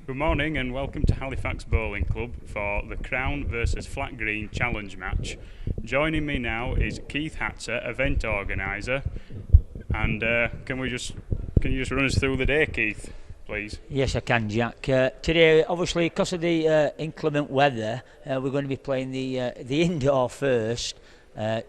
Good morning and welcome to Halifax Bowling Club for the Crown versus Flat Green Challenge match. Joining me now is Keith Hatzer, event organiser, and can you just run us through the day, Keith, please? Yes, I can, Jack. Today, obviously, because of the inclement weather, we're going to be playing the indoor first.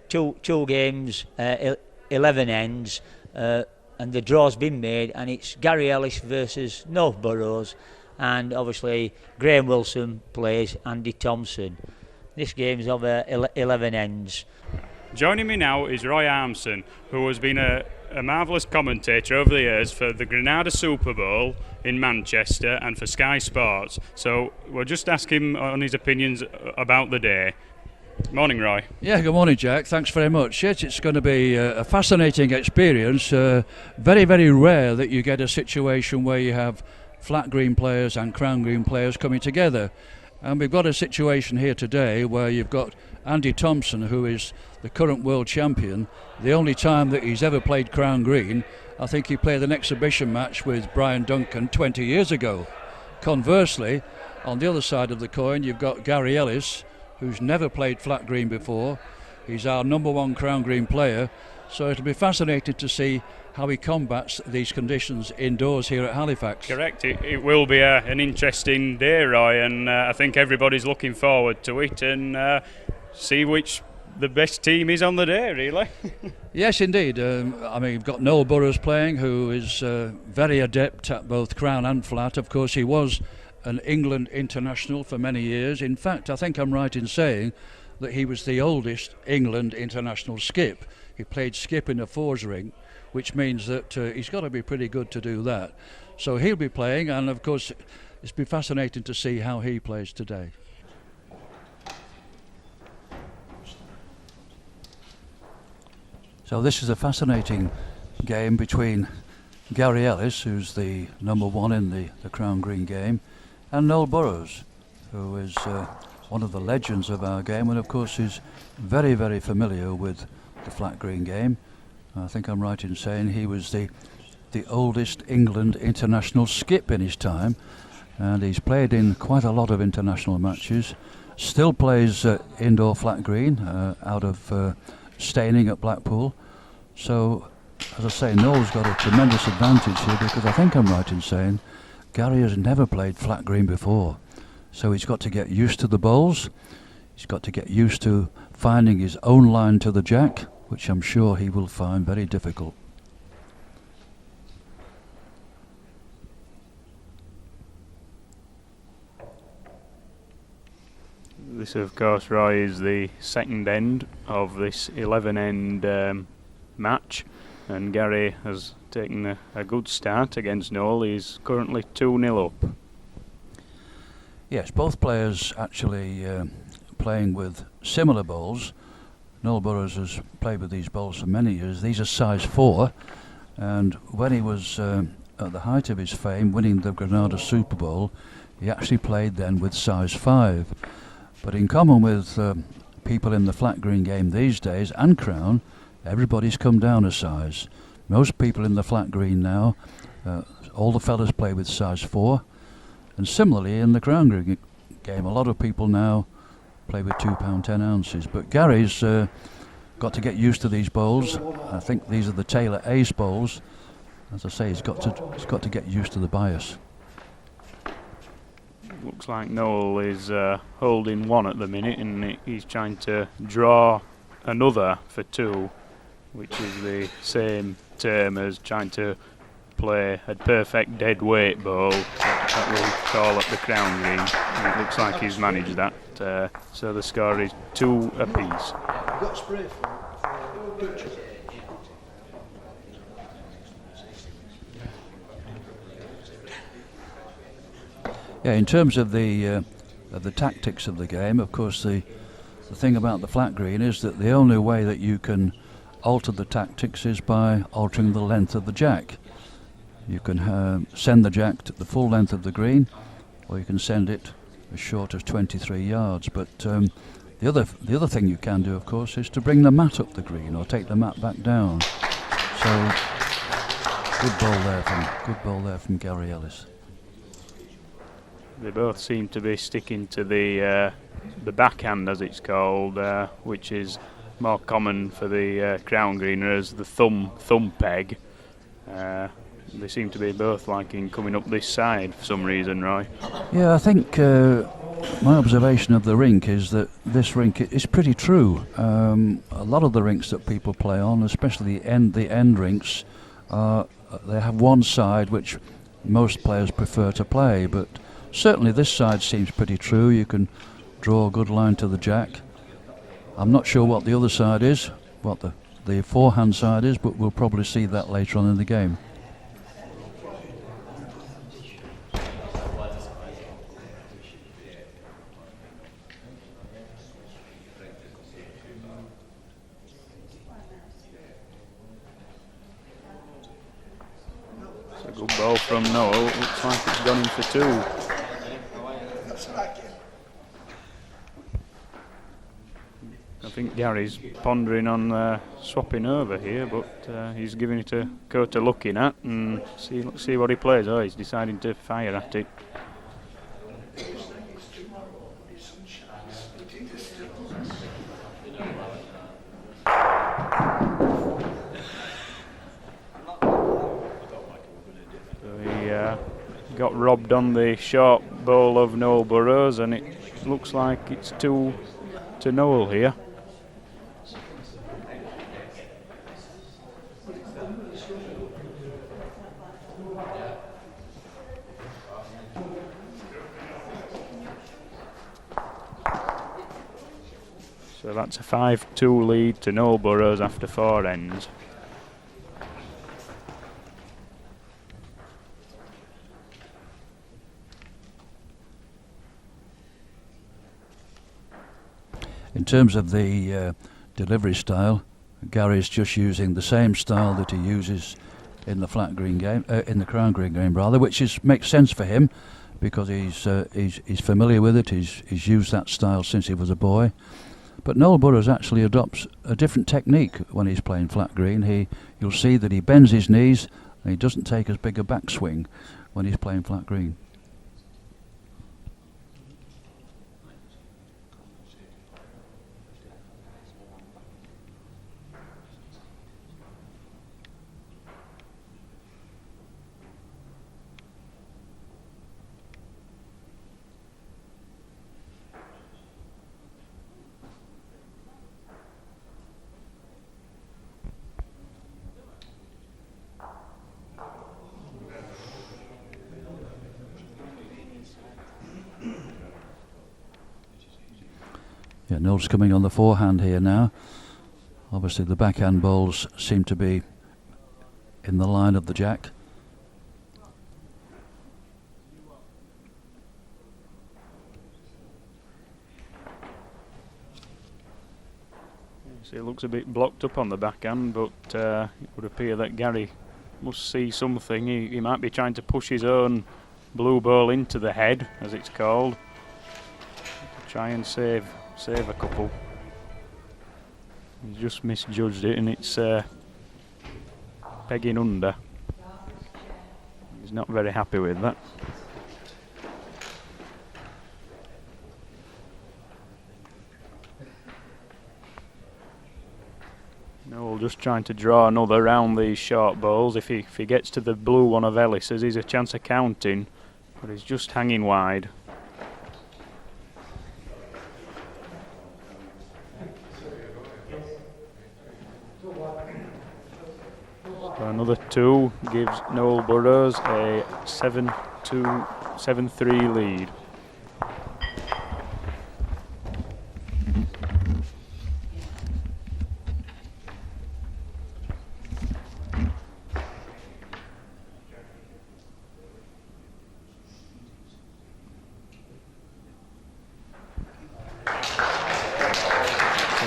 Two games, 11 ends, and the draw's been made, and it's Gary Ellis versus Noel Burrows. And obviously Graeme Wilson plays Andy Thompson. This game's of 11 ends. Joining me now is Roy Armson, who has been a marvellous commentator over the years for the Granada Super Bowl in Manchester and for Sky Sports. So we'll just ask him on his opinions about the day. Morning, Roy. Yeah, good morning, Jack. Thanks very much. Yes, it's going to be a fascinating experience. Very, very rare that you get a situation where you have flat green players and crown green players coming together, and we've got a situation here today where you've got Andy Thompson, who is the current world champion. The only time that he's ever played crown green, I think he played an exhibition match with Brian Duncan 20 years ago. Conversely, on the other side of the coin, you've got Gary Ellis, who's never played flat green before. He's our number one crown green player, so it'll be fascinating to see how he combats these conditions indoors here at Halifax. Correct. It will be an interesting day, Roy, and I think everybody's looking forward to it and see which the best team is on the day, really. Yes, indeed. We've got Noel Burrows playing, who is very adept at both crown and flat. Of course, he was an England international for many years. In fact, I think I'm right in saying that he was the oldest England international skip. He played skip in a fours ring, which means that he's got to be pretty good to do that. So he'll be playing, and of course it's been fascinating to see how he plays today. So this is a fascinating game between Gary Ellis, who's the number one in the Crown Green game, and Noel Burrows, who is one of the legends of our game, and of course is very, very familiar with the flat green game. I think I'm right in saying he was the oldest England international skip in his time, and he's played in quite a lot of international matches. Still plays indoor flat green out of Staining at Blackpool. So, as I say, Noel's got a tremendous advantage here, because I think I'm right in saying Gary has never played flat green before. So he's got to get used to the bowls. He's got to get used to finding his own line to the jack, which I'm sure he will find very difficult. This, of course, Roy, is the second end of this 11-end match, and Gary has taken a good start against Noel. He's currently 2-0 up. Yes, both players actually playing with similar bowls. Noel Burrows has played with these bowls for many years. These are size 4, and when he was at the height of his fame, winning the Granada Super Bowl, he actually played then with size 5. But in common with people in the flat green game these days, and crown, everybody's come down a size. Most people in the flat green now, all the fellas play with size 4, and similarly in the crown green game, a lot of people now play with £2 10 ounces. But Gary's got to get used to these bowls. I think these are the Taylor Ace bowls. As I say, he's got to get used to the bias. Looks like Noel is holding one at the minute, and he's trying to draw another for 2, which is the same term as trying to play a perfect dead weight bowl that we'll call at the crown green. And it looks like he's managed that. So the score is 2 apiece. Yeah, in terms of the tactics of the game, of course, the thing about the flat green is that the only way that you can alter the tactics is by altering the length of the jack. You can send the jack to the full length of the green, or you can send it as short as 23 yards. But the other thing you can do, of course, is to bring the mat up the green or take the mat back down. So good ball there from Gary Ellis. They both seem to be sticking to the backhand, as it's called, which is more common for the crown greener as the thumb peg. They seem to be both liking coming up this side for some reason, Roy. Yeah, I think my observation of the rink is that this rink is pretty true. A lot of the rinks that people play on, especially the end rinks, they have one side which most players prefer to play, but certainly this side seems pretty true. You can draw a good line to the jack. I'm not sure what the other side is, what the forehand side is, but we'll probably see that later on in the game. It's a good ball from Noel. Looks like it's gone in for two. I think Gary's pondering on swapping over here, but he's giving it a go to looking at and see what he plays. Oh, he's deciding to fire at it. So he got robbed on the short ball of Noel Burrows, and it looks like it's two to Noel here. So that's a 5-2 lead to Noel Burrows after 4 ends. In terms of the delivery style, Gary's just using the same style that he uses in the flat green game, in the crown green game rather, which makes sense for him because he's familiar with it. He's used that style since he was a boy. But Noel Burrows actually adopts a different technique when he's playing flat green. You'll see that he bends his knees and he doesn't take as big a backswing when he's playing flat green. Yeah, Noel's coming on the forehand here now. Obviously the backhand balls seem to be in the line of the jack. So it looks a bit blocked up on the backhand, but it would appear that Gary must see something. He might be trying to push his own blue ball into the head, as it's called, to try and save a couple. He's just misjudged it, and it's pegging under. He's not very happy with that. Noel just trying to draw another round these short balls. If he gets to the blue one of Ellis's, he's a chance of counting, but he's just hanging wide. So another 2 gives Noel Burrows a 7-3 lead. A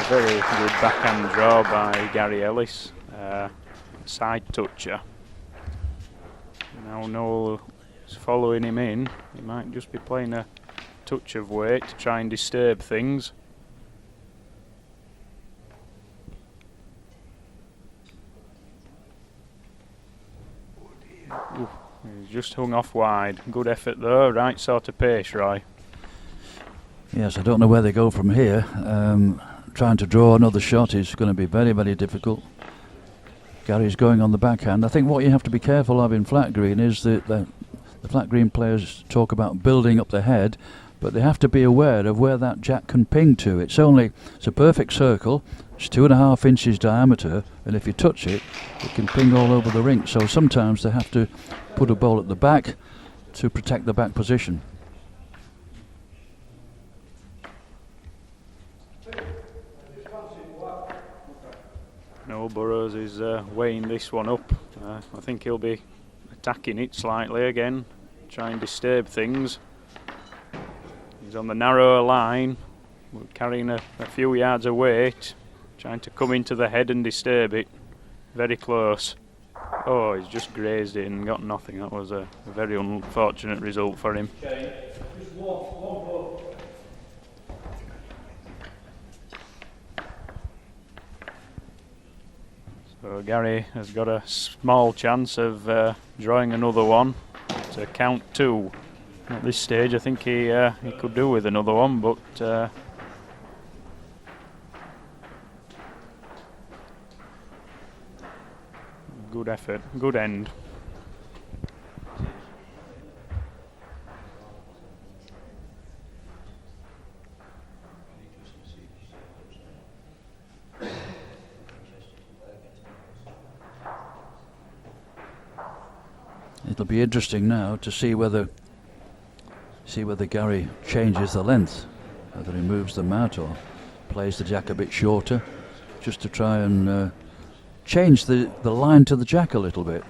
very good backhand draw by Gary Ellis. Side toucher. Now Noel is following him in. He might just be playing a touch of weight to try and disturb things. Ooh, He's just hung off wide. Good effort though, right sort of pace, Roy. Yes, I don't know where they go from here. Trying to draw another shot is going to be very, very difficult. Gary's going on the backhand. I think what you have to be careful of in flat green is that the flat green players talk about building up the head, but they have to be aware of where that jack can ping to. It's a perfect circle. It's 2.5 inches diameter, and if you touch it, it can ping all over the rink. So sometimes they have to put a ball at the back to protect the back position. Noel Burrows is weighing this one up. I think he'll be attacking it slightly again, try and disturb things. He's on the narrower line, carrying a few yards of weight, trying to come into the head and disturb it. Very close. Oh, he's just grazed it and got nothing. That was a very unfortunate result for him. So Gary has got a small chance of drawing another one to count 2. At this stage, I think he could do with another one, but good effort, good end. It'll be interesting now to see whether Gary changes the length, whether he moves the mat or plays the jack a bit shorter, just to try and change the line to the jack a little bit.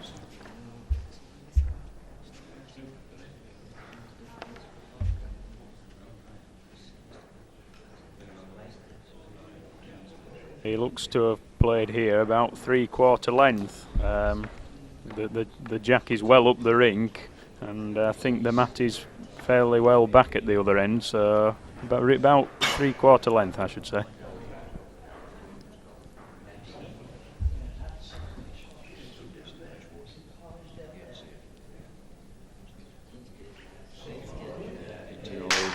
He looks to have played here about 3/4 length. The jack is well up the rink, and I think the mat is fairly well back at the other end, so about 3/4 length, I should say.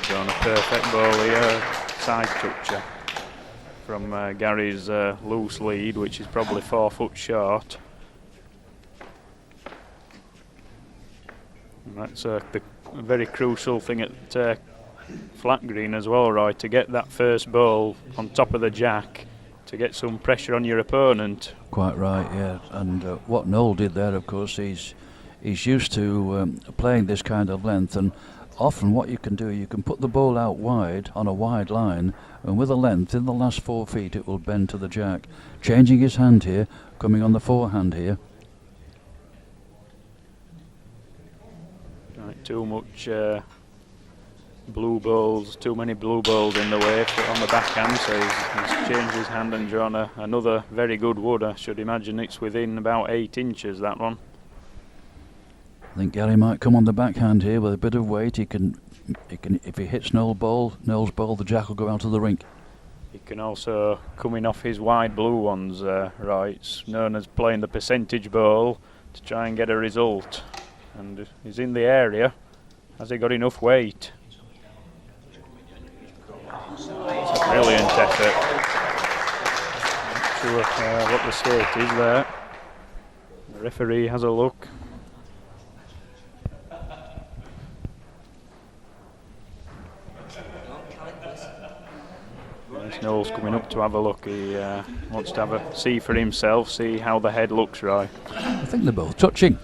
Done a perfect ball here, side toucher from Gary's loose lead, which is probably 4 foot short. And that's the very crucial thing at flat green as well, Roy, to get that first ball on top of the jack to get some pressure on your opponent. Quite right, yeah. And what Noel did there, of course, he's used to playing this kind of length, and often what you can do, you can put the ball out wide on a wide line, and with a length in the last 4 feet it will bend to the jack. Changing his hand here, coming on the forehand here. Right, too much blue balls, too many blue balls in the way on the backhand, so he's changed his hand and drawn another very good wood. I should imagine it's within about 8 inches, that one. I think Gary might come on the backhand here with a bit of weight. He can if he hits Noel's ball, the jack will go out of the rink. He can also come in off his wide blue ones, right. It's known as playing the percentage ball to try and get a result. And he's in the area. Has he got enough weight? It's a brilliant effort. Not sure what the state is there. The referee has a look. Noel's coming up to have a look. He wants to have a see for himself, see how the head looks, right. I think they're both touching.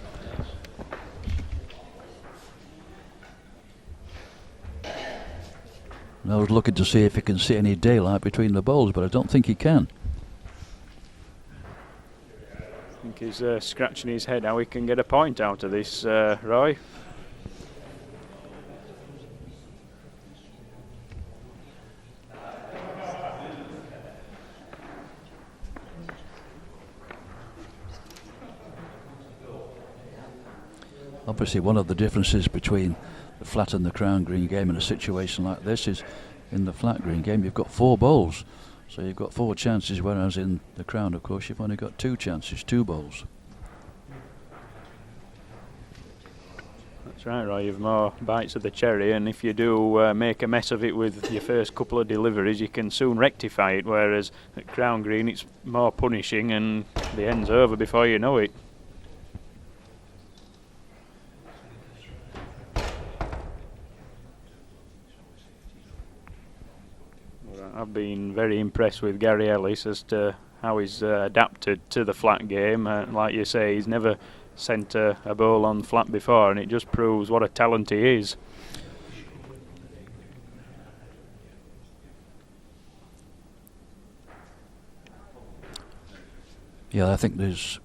I was looking to see if he can see any daylight between the balls, but I don't think he can. I think he's scratching his head how he can get a point out of this, Roy. Obviously, one of the differences between the flat and the crown green game in a situation like this is in the flat green game you've got 4 balls, so you've got 4 chances, whereas in the crown, of course, you've only got 2 chances, 2 balls. That's right, Roy. You've more bites of the cherry, and if you do make a mess of it with your first couple of deliveries, you can soon rectify it. Whereas at Crown Green, it's more punishing, and the end's over before you know it. I've been very impressed with Gary Ellis as to how he's adapted to the flat game. Like you say, he's never sent a ball on flat before, and it just proves what a talent he is. Yeah, I think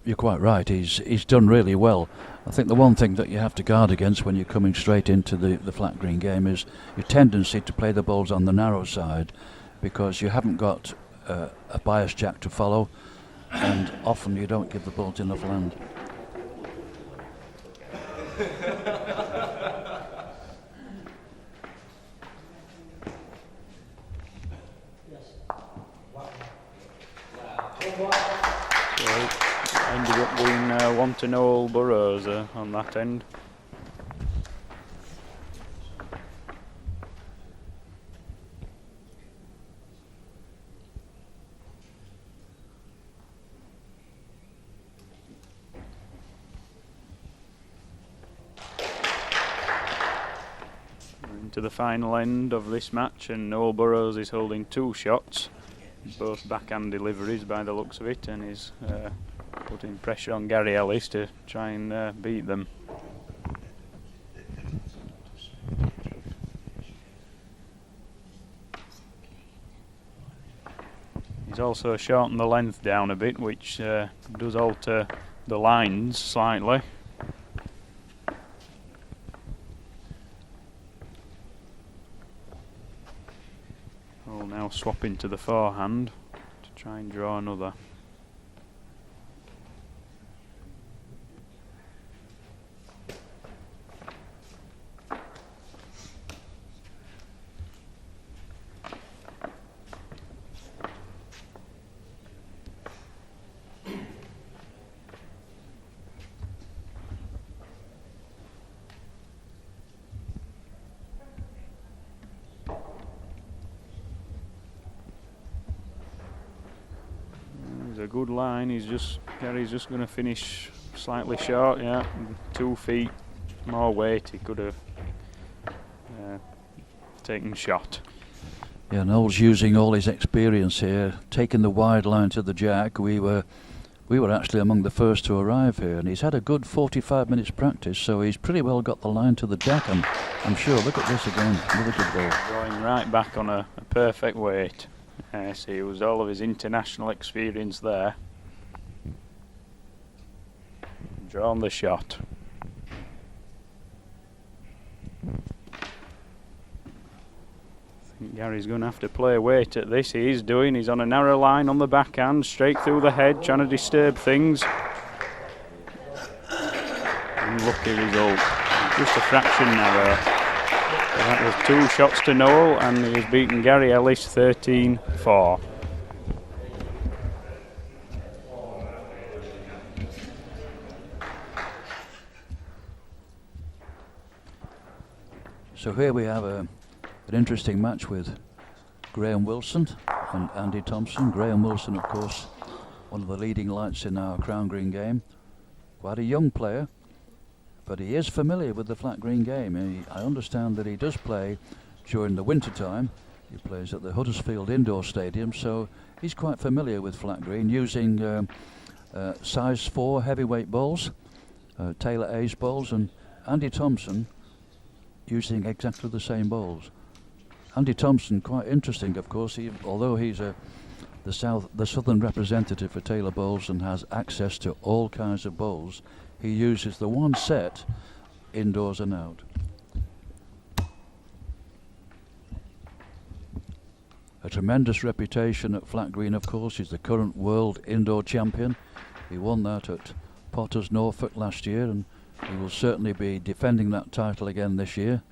you're quite right. He's done really well. I think the one thing that you have to guard against when you're coming straight into the flat green game is your tendency to play the balls on the narrow side, because you haven't got a bias jack to follow, and often you don't give the balls enough land. So it ended up being 1 to Noel Burrows on that end. To the final end of this match, and Noel Burrows is holding 2 shots, both backhand deliveries by the looks of it, and is putting pressure on Gary Ellis to try and beat them. He's also shortened the length down a bit, which does alter the lines slightly. Now swapping to the forehand to try and draw another. A good line. Gary's just going to finish slightly short. Yeah, 2 feet more weight. He could have taken shot. Yeah, Noel's using all his experience here, taking the wide line to the jack. We were actually among the first to arrive here, and he's had a good 45 minutes practice, so he's pretty well got the line to the jack. And I'm sure. Look at this again, another good ball. Going right back on a perfect weight. Yes, he was all of his international experience there. Drawn the shot. I think Gary's going to have to play weight at this. He is doing. He's on a narrow line on the backhand, straight through the head, trying to disturb things. Unlucky result. Just a fraction narrow. That was 2 shots to Noel, and he has beaten Gary Ellis 13-4. So here we have an interesting match with Graeme Wilson and Andy Thompson. Graeme Wilson, of course, one of the leading lights in our Crown Green game. Quite a young player, but he is familiar with the flat green game. I understand that he does play during the winter time. He plays at the Huddersfield Indoor Stadium, so he's quite familiar with flat green, using size 4 heavyweight balls, Taylor Ace balls, and Andy Thompson using exactly the same balls. Andy Thompson, quite interesting, of course, although he's the southern representative for Taylor bowls and has access to all kinds of bowls. He uses the one set indoors and out. A tremendous reputation at flat green, of course. He's the current world indoor champion. He won that at Potters Norfolk last year, and he will certainly be defending that title again this year.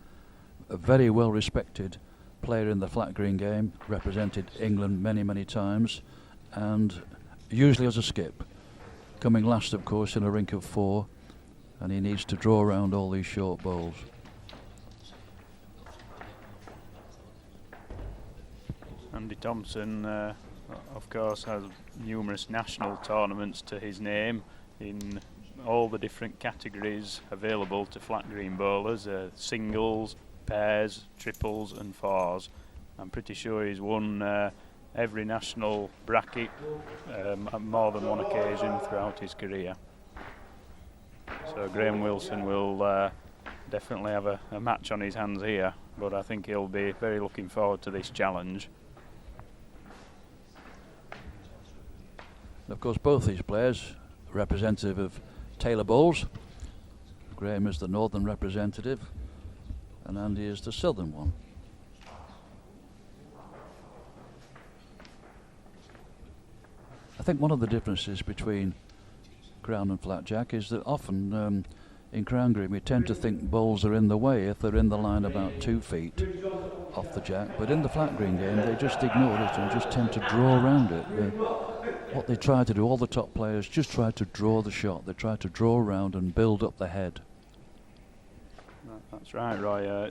A very well respected player in the flat green game, represented England many times, and usually as a skip, coming last of course in a rink of 4, and he needs to draw around all these short bowls. Andy Thompson, of course, has numerous national tournaments to his name in all the different categories available to flat green bowlers, singles, pairs, triples and fours. I'm pretty sure he's won every national bracket on more than one occasion throughout his career. So Graeme Wilson will definitely have a match on his hands here, but I think he'll be very looking forward to this challenge. Of course, both these players are representative of Taylor bowls. Graeme is the northern representative and Andy is the southern one. I think one of the differences between crown and flat jack is that often in crown green we tend to think bowls are in the way if they're in the line about 2 feet off the jack, but in the flat green game they just ignore it and just tend to draw around it. What they try to do, all the top players just try to draw the shot. They try to draw around and build up the head. That's right, Roy. I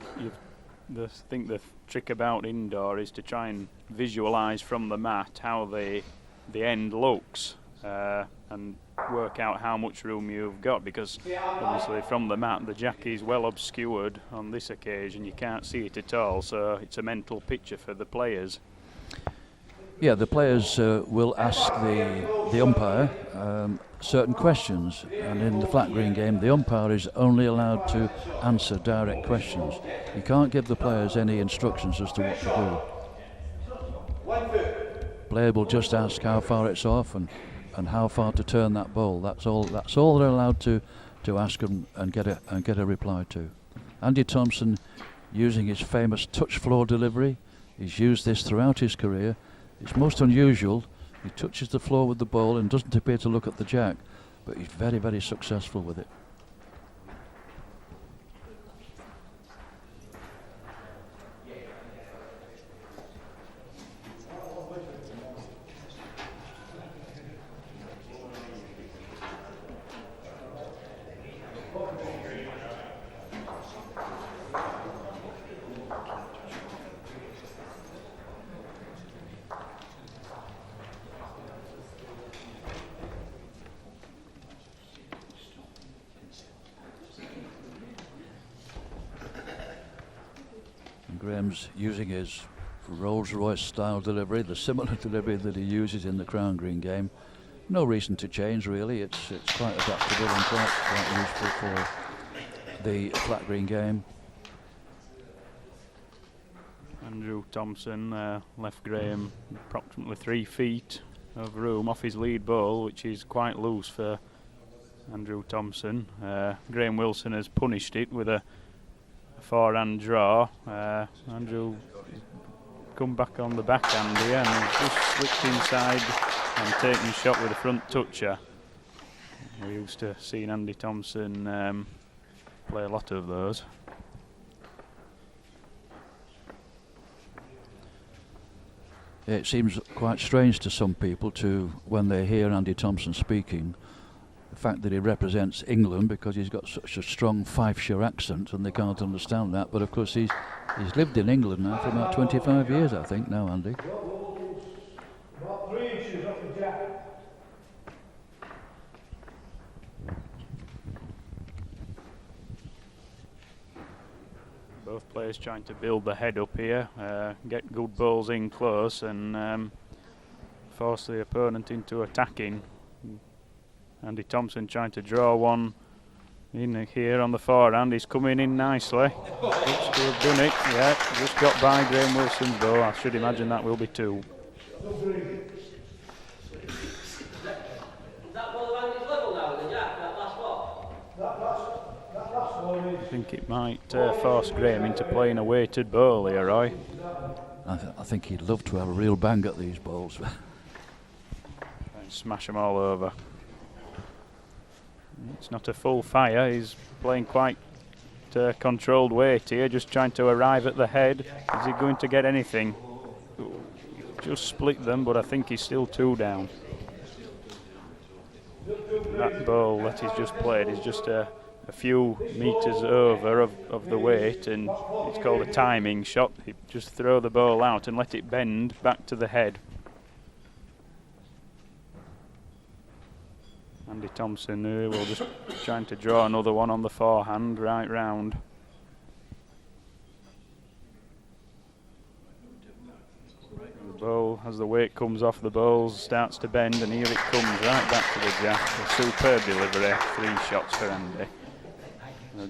think the trick about indoor is to try and visualise from the mat how the end looks and work out how much room you've got, because obviously from the mat the jack is well obscured on this occasion. You can't see it at all, so it's a mental picture for the players. Yeah, the players will ask the umpire certain questions, and in the flat green game the umpire is only allowed to answer direct questions. You can't give the players any instructions as to what to do. Player will just ask how far it's off and how far to turn that bowl. That's all they're allowed to ask and get a reply to. Andy Thompson, using his famous touch floor delivery, he's used this throughout his career. It's most unusual. He touches the floor with the ball and doesn't appear to look at the jack, but he's very, very successful with it. Graeme's using his Rolls-Royce style delivery, the similar delivery that he uses in the crown green game. No reason to change really. It's quite adaptable and quite useful for the flat green game. Andrew Thompson left Graeme approximately 3 feet of room off his lead bowl, which is quite loose for Andrew Thompson. Graeme Wilson has punished it with a forehand draw. Andrew come back on the backhand here and just slipped inside and taken a shot with a front toucher. We're used to seeing Andy Thompson play a lot of those. It seems quite strange to some people when they hear Andy Thompson speaking, the fact that he represents England, because he's got such a strong Fifeshire accent and they can't understand that. But of course he's lived in England now for about 25 years, I think, now, Andy. About 3 inches off the jack. Both players trying to build the head up here, get good balls in close and force the opponent into attacking. Andy Thompson trying to draw one in here on the forehand. He's coming in nicely. Looks to have done it. Yeah, just got by Graeme Wilson's bow. I should imagine that will be 2. I think it might force Graeme into playing a weighted bowl here, Roy. I think he'd love to have a real bang at these balls. And smash them all over. It's not a full fire. He's playing quite controlled weight here, just trying to arrive at the head. Is he going to get anything? Just split them, but I think he's still 2 down. That ball that he's just played is just a a few metres over of the weight, and it's called a timing shot. You just throw the ball out and let it bend back to the head. Andy Thompson will just trying to draw another one on the forehand right round. The bowl, as the weight comes off the bowls, starts to bend, and here it comes right back to the jack. A superb delivery, 3 shots for Andy.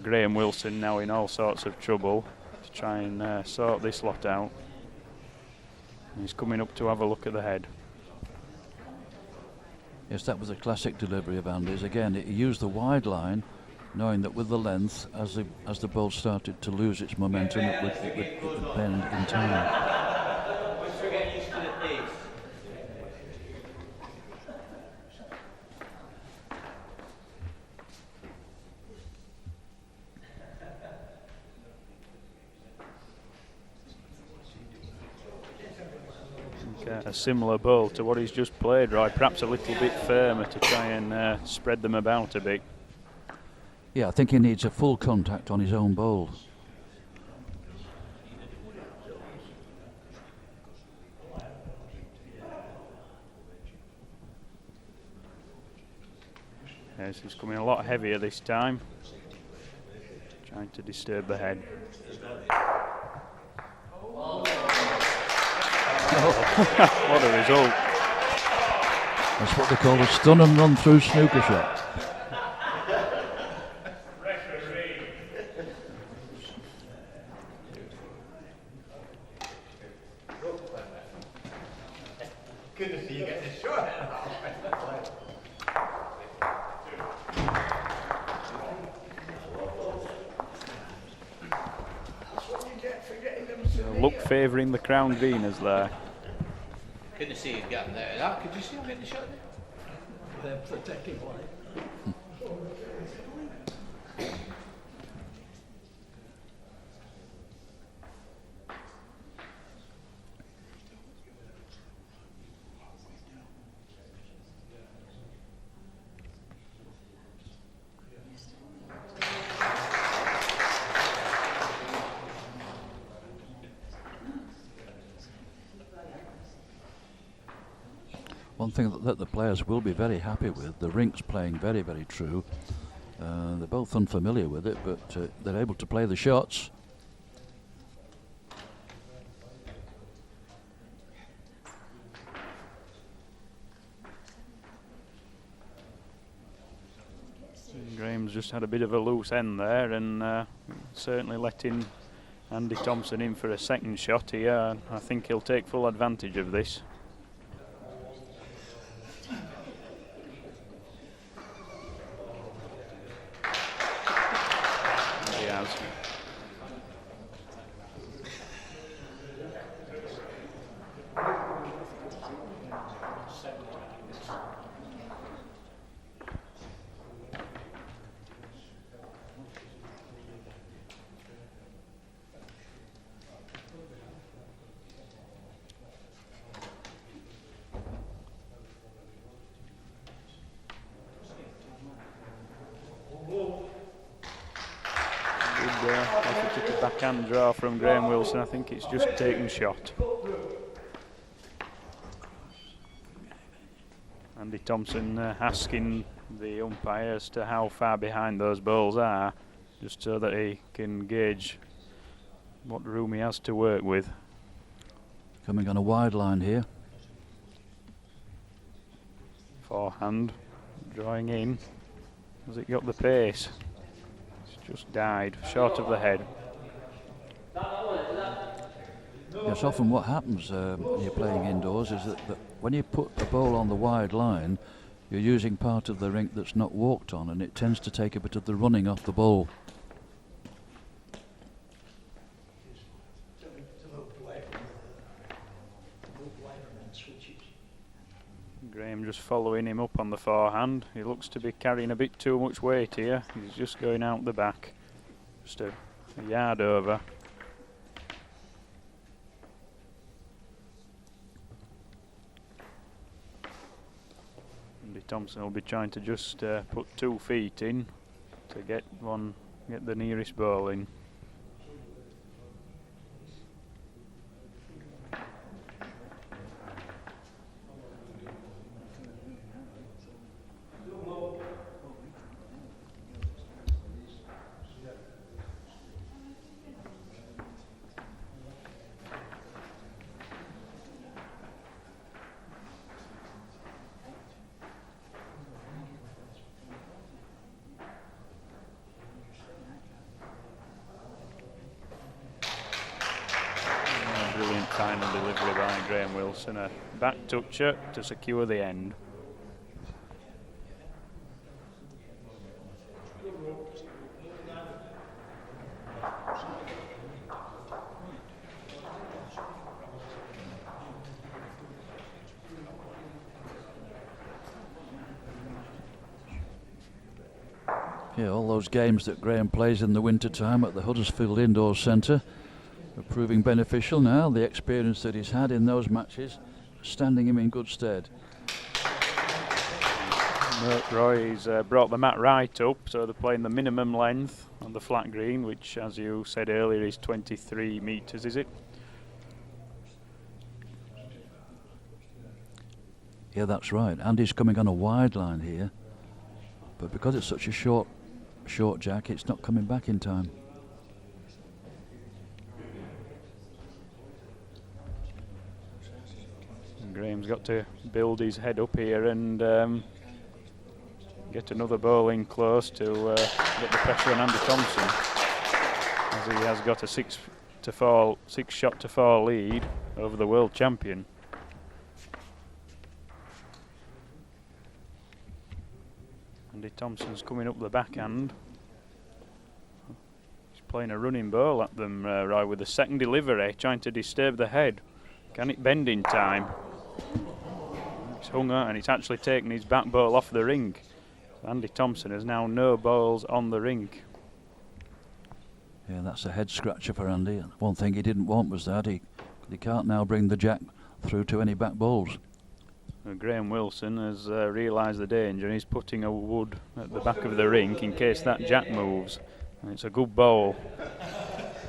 Graeme Wilson now in all sorts of trouble to try and sort this lot out. And he's coming up to have a look at the head. Yes, that was a classic delivery of Andy's. Again, he used the wide line, knowing that with the length, as the ball started to lose its momentum, it would bend in time. A similar ball to what he's just played, Roy, perhaps a little bit firmer to try and spread them about a bit. Yeah, I think he needs a full contact on his own bowl. Yes, he's coming a lot heavier this time, trying to disturb the head. What a result. That's what they call a stun and run through snooker shot. Good to see you getting a shot. Look favouring the Crown Greeners there. Couldn't see him getting there. Could you see him getting the shot there? They're protecting line. One thing that the players will be very happy with, the rink's playing very, very true. They're both unfamiliar with it, but they're able to play the shots. Graeme's just had a bit of a loose end there, and certainly letting Andy Thompson in for a second shot here. I think he'll take full advantage of this. If it's a backhand draw from Graeme Wilson, I think it's just taken shot. Andy Thompson asking the umpire as to how far behind those balls are, just so that he can gauge what room he has to work with. Coming on a wide line here. Forehand, drawing in. Has it got the pace? It's just died, short of the head. Yes, often what happens when you're playing indoors is that when you put a ball on the wide line, you're using part of the rink that's not walked on, and it tends to take a bit of the running off the ball. Graeme just following him up on the forehand. He looks to be carrying a bit too much weight here. He's just going out the back, just a yard over. Andy Thompson will be trying to just put 2 feet in to get the nearest ball in. Brilliant final delivery by Graeme Wilson, a back toucher to secure the end. Yeah, all those games that Graeme plays in the winter time at the Huddersfield Indoor Centre are proving beneficial now. The experience that he's had in those matches standing him in good stead. Roy's brought the mat right up, so they're playing the minimum length on the flat green, which, as you said earlier, is 23 metres, is it? Yeah, that's right. Andy's coming on a wide line here, but because it's such a short jack, it's not coming back in time. And Graham's got to build his head up here and get another ball in close to get the pressure on Andy Thompson, as he has got a 6 shot to 4 lead over the world champion. Andy Thompson's coming up the backhand. He's playing a running ball at them, right, with the second delivery, trying to disturb the head. Can it bend in time? It's hung out and it's actually taken his back ball off the ring. Andy Thompson has now no balls on the rink. Yeah, that's a head scratcher for Andy. One thing he didn't want was that he can't now bring the jack through to any back balls. Graeme Wilson has realised the danger and he's putting a wood at the back of the rink in case that jack moves. And it's a good ball.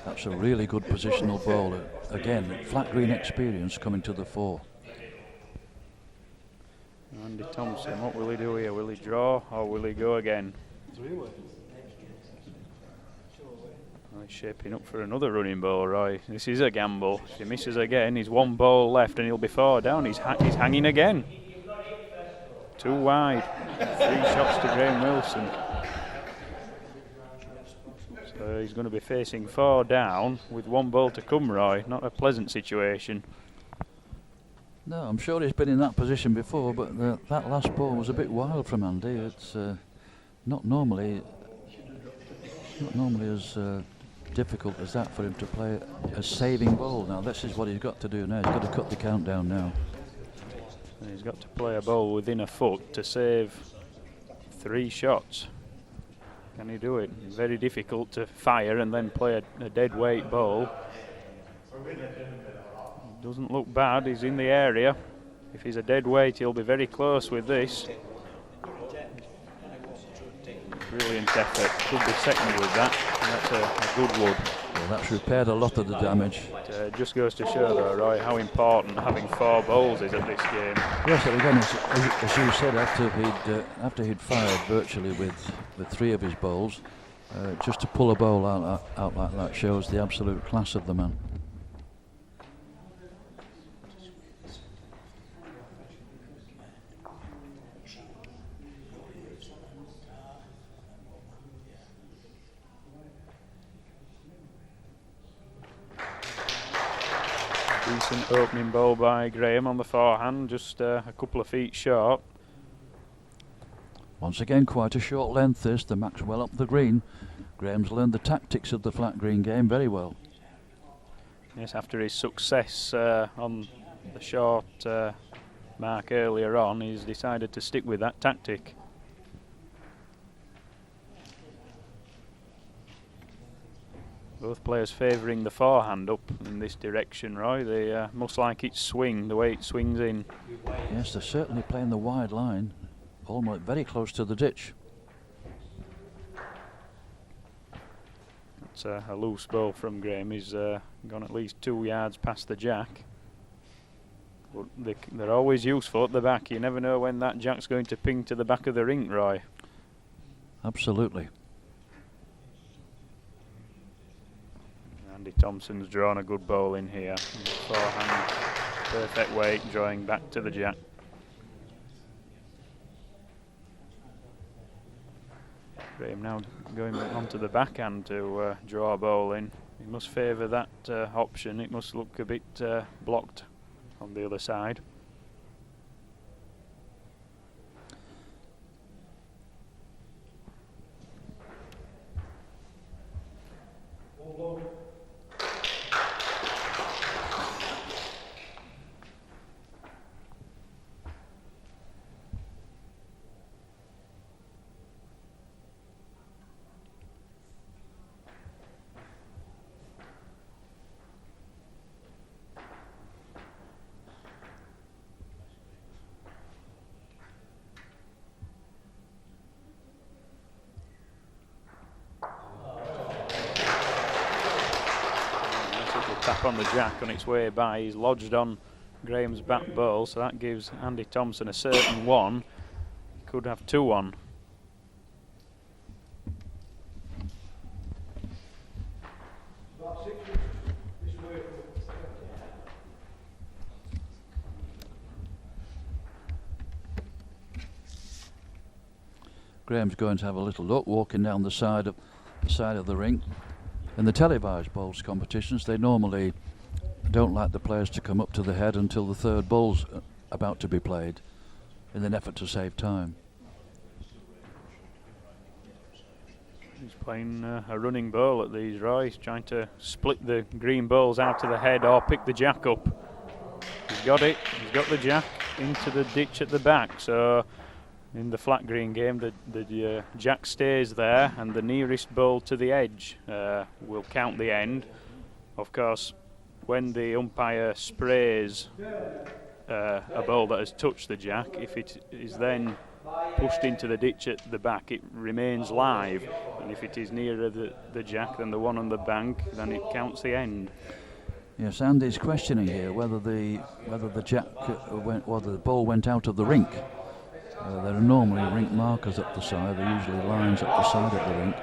That's a really good positional ball. Again, flat green experience coming to the fore. Andy Thompson, what will he do here? Will he draw or will he go again? Well, he's shaping up for another running ball, Roy. This is a gamble. If he misses again, he's one ball left and he'll be 4 down. He's hanging again. 2 wide. 3 shots to Graeme Wilson. So he's going to be facing 4 down with 1 ball to come, Roy. Not a pleasant situation. No, I'm sure he's been in that position before, but that last ball was a bit wild from Andy. It's not normally as difficult as that for him to play a saving ball. Now this is what he's got to do now. He's got to cut the count down now. And he's got to play a ball within a foot to save 3 shots. Can he do it? It's very difficult to fire and then play a dead weight ball. Doesn't look bad, he's in the area. If he's a dead weight, he'll be very close with this. Brilliant effort, could be second with that. That's a good wood. Well, that's repaired a lot of the damage. It just goes to show, though, Roy, how important having 4 bowls is at this game. Yes, and again, as you said, after he'd fired virtually with 3 of his bowls, just to pull a bowl out like that shows the absolute class of the man. Decent opening ball by Graeme on the forehand, just a couple of feet short. Once again, quite a short length this, the Maxwell up the green. Graeme's learned the tactics of the flat green game very well. Yes, after his success on the short mark earlier on, he's decided to stick with that tactic. Both players favouring the forehand up in this direction, Roy. They must like its swing, the way it swings in. Yes, they're certainly playing the wide line, almost very close to the ditch. But a loose ball from Graeme. He's gone at least 2 yards past the jack. But they're always useful at the back. You never know when that jack's going to ping to the back of the rink, Roy. Absolutely. Andy Thompson's drawn a good ball in here. Forehand, perfect weight, drawing back to the jack. Graeme now going onto the backhand to draw a ball in. He must favour that option. It must look a bit blocked on the other side. Tap on the jack on its way by. He's lodged on Graeme's back ball, so that gives Andy Thompson a certain 1. Could have 2 on. Graeme's going to have a little look, walking down the side of the rink. In the televised bowls competitions, they normally don't like the players to come up to the head until the third ball's about to be played, in an effort to save time. He's playing a running ball at these, Roy. He's trying to split the green balls out to the head or pick the jack up. He's got it. He's got the jack into the ditch at the back. So in the flat green game, the jack stays there, and the nearest ball to the edge will count the end. Of course, when the umpire sprays a ball that has touched the jack, if it is then pushed into the ditch at the back, it remains live, and if it is nearer the jack than the one on the bank, then it counts the end. Yes, Andy's questioning here whether the ball went out of the rink. There are normally rink markers up the side. There are usually lines up the side of the rink,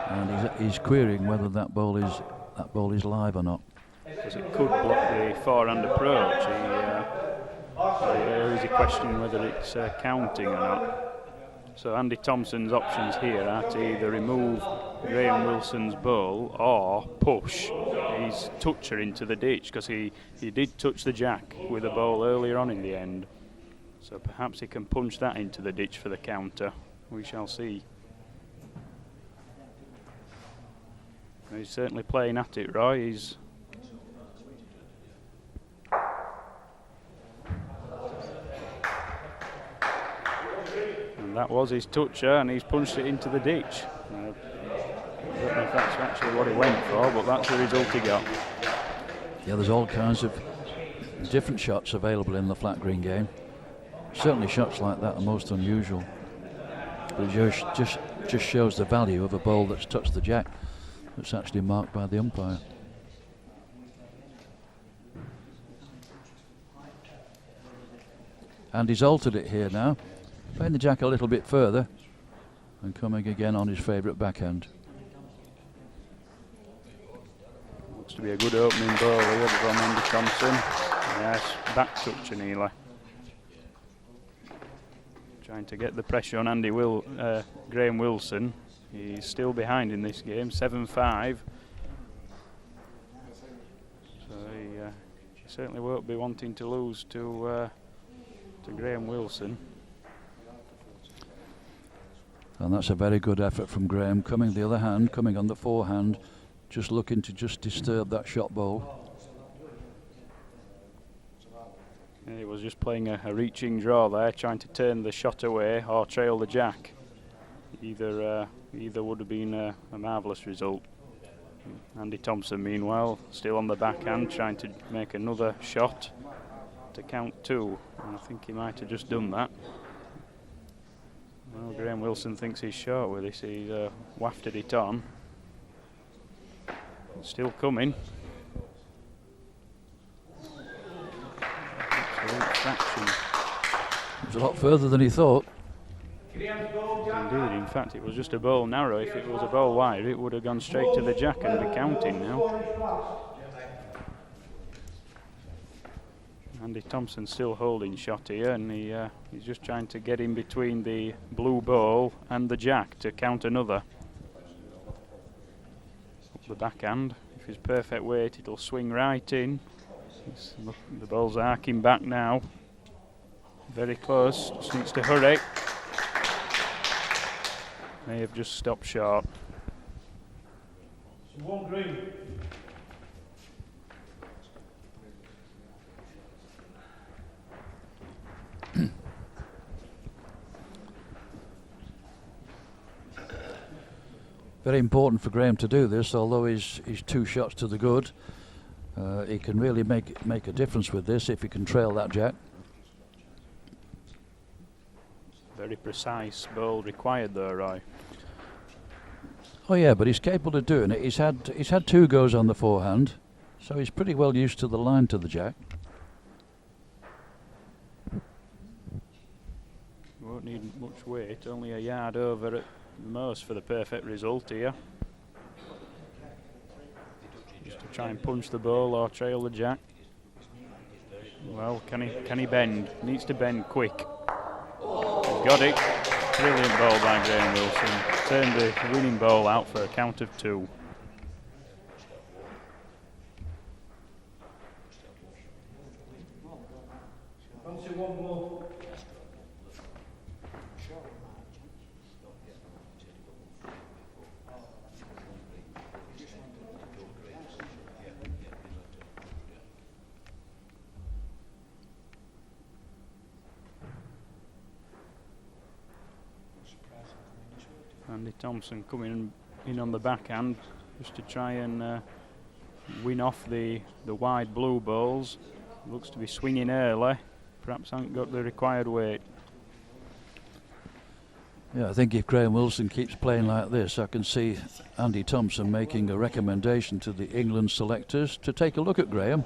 and he's querying whether that ball is live or not. Because it could block the forehand approach. There is a question whether it's counting or not. So Andy Thompson's options here are to either remove Graeme Wilson's ball or push his toucher into the ditch, because he did touch the jack with a ball earlier on in the end. So perhaps he can punch that into the ditch for the counter. We shall see. He's certainly playing at it, Roy. And that was his toucher, and he's punched it into the ditch. I don't know if that's actually what he went for, but that's the result he got. Yeah, there's all kinds of different shots available in the flat green game. Certainly shots like that are most unusual, but it just shows the value of a ball that's touched the jack, that's actually marked by the umpire. And he's altered it here now, playing the jack a little bit further and coming again on his favourite backhand. Looks to be a good opening ball here from Andy Thompson. Yes, back touch and Eli. Trying to get the pressure on Graeme Wilson. He's still behind in this game, 7-5. So he certainly won't be wanting to lose to Graeme Wilson. And that's a very good effort from Graeme, coming the other hand, coming on the forehand, just looking to just disturb that shot ball. He was just playing a reaching draw there, trying to turn the shot away or trail the jack. Either would have been a marvellous result. Andy Thompson, meanwhile, still on the backhand, trying to make another shot to count 2. And I think he might have just done that. Well, Graeme Wilson thinks he's short with this. He's wafted it on. Still coming. Absolute fraction. It was a lot further than he thought. Indeed, in fact, it was just a ball narrow. If it was a ball wide, it would have gone straight to the jack and be counting now. Andy Thompson still holding shot here, and he's just trying to get in between the blue ball and the jack to count another. Up the backhand. If it's perfect weight, it'll swing right in. Look, the ball's arcing back now. Very close. Just needs to hurry. May have just stopped short. One green. Very important for Graeme to do this, although he's 2 shots to the good. He can really make a difference with this if he can trail that jack. Very precise ball required there, Roy. Oh yeah, but he's capable of doing it. He's had 2 goes on the forehand, so he's pretty well used to the line to the jack. Won't need much weight, only a yard over at most for the perfect result here. Just to try and punch the ball or trail the jack. Well, can he bend? Needs to bend quick. He's got it. Brilliant ball by Graeme Wilson. Turned the winning ball out for a count of 2. Fancy one more. Andy Thompson coming in on the backhand just to try and win off the wide blue balls. Looks to be swinging early. Perhaps hasn't got the required weight. Yeah, I think if Graeme Wilson keeps playing like this, I can see Andy Thompson making a recommendation to the England selectors to take a look at Graeme.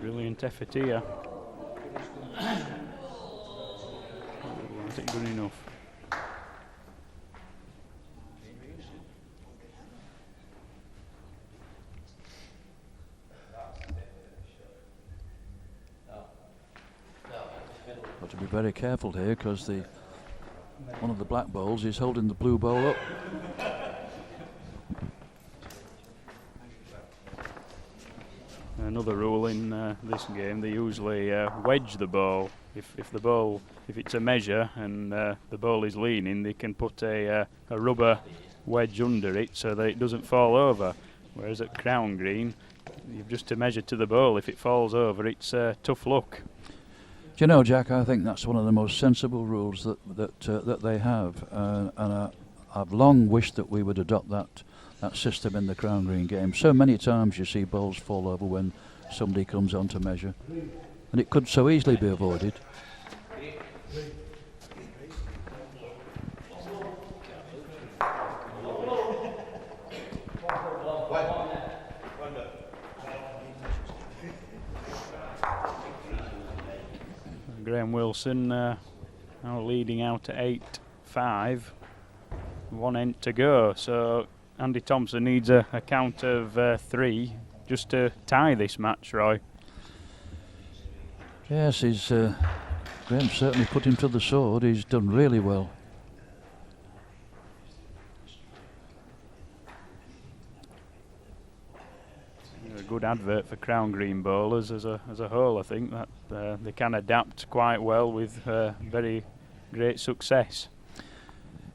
Brilliant effort here. Is it good enough? Got to be very careful here because one of the black balls is holding the blue ball up. Another rule in this game, they usually wedge the ball. If it's a measure and the ball is leaning, they can put a rubber wedge under it so that it doesn't fall over. Whereas at Crown Green, you've just to measure to the ball. If it falls over, it's tough luck. Do you know, Jack, I think that's one of the most sensible rules that they have, and I've long wished that we would adopt that system in the Crown Green game. So many times you see balls fall over when somebody comes on to measure, and it could so easily be avoided. Graeme Wilson now leading out to 8-5. 1 end to go, so Andy Thompson needs a count of 3 just to tie this match, Roy. Yes, Graeme certainly put him to the sword. He's done really well. A good advert for Crown Green bowlers as a whole. I think that they can adapt quite well with very great success.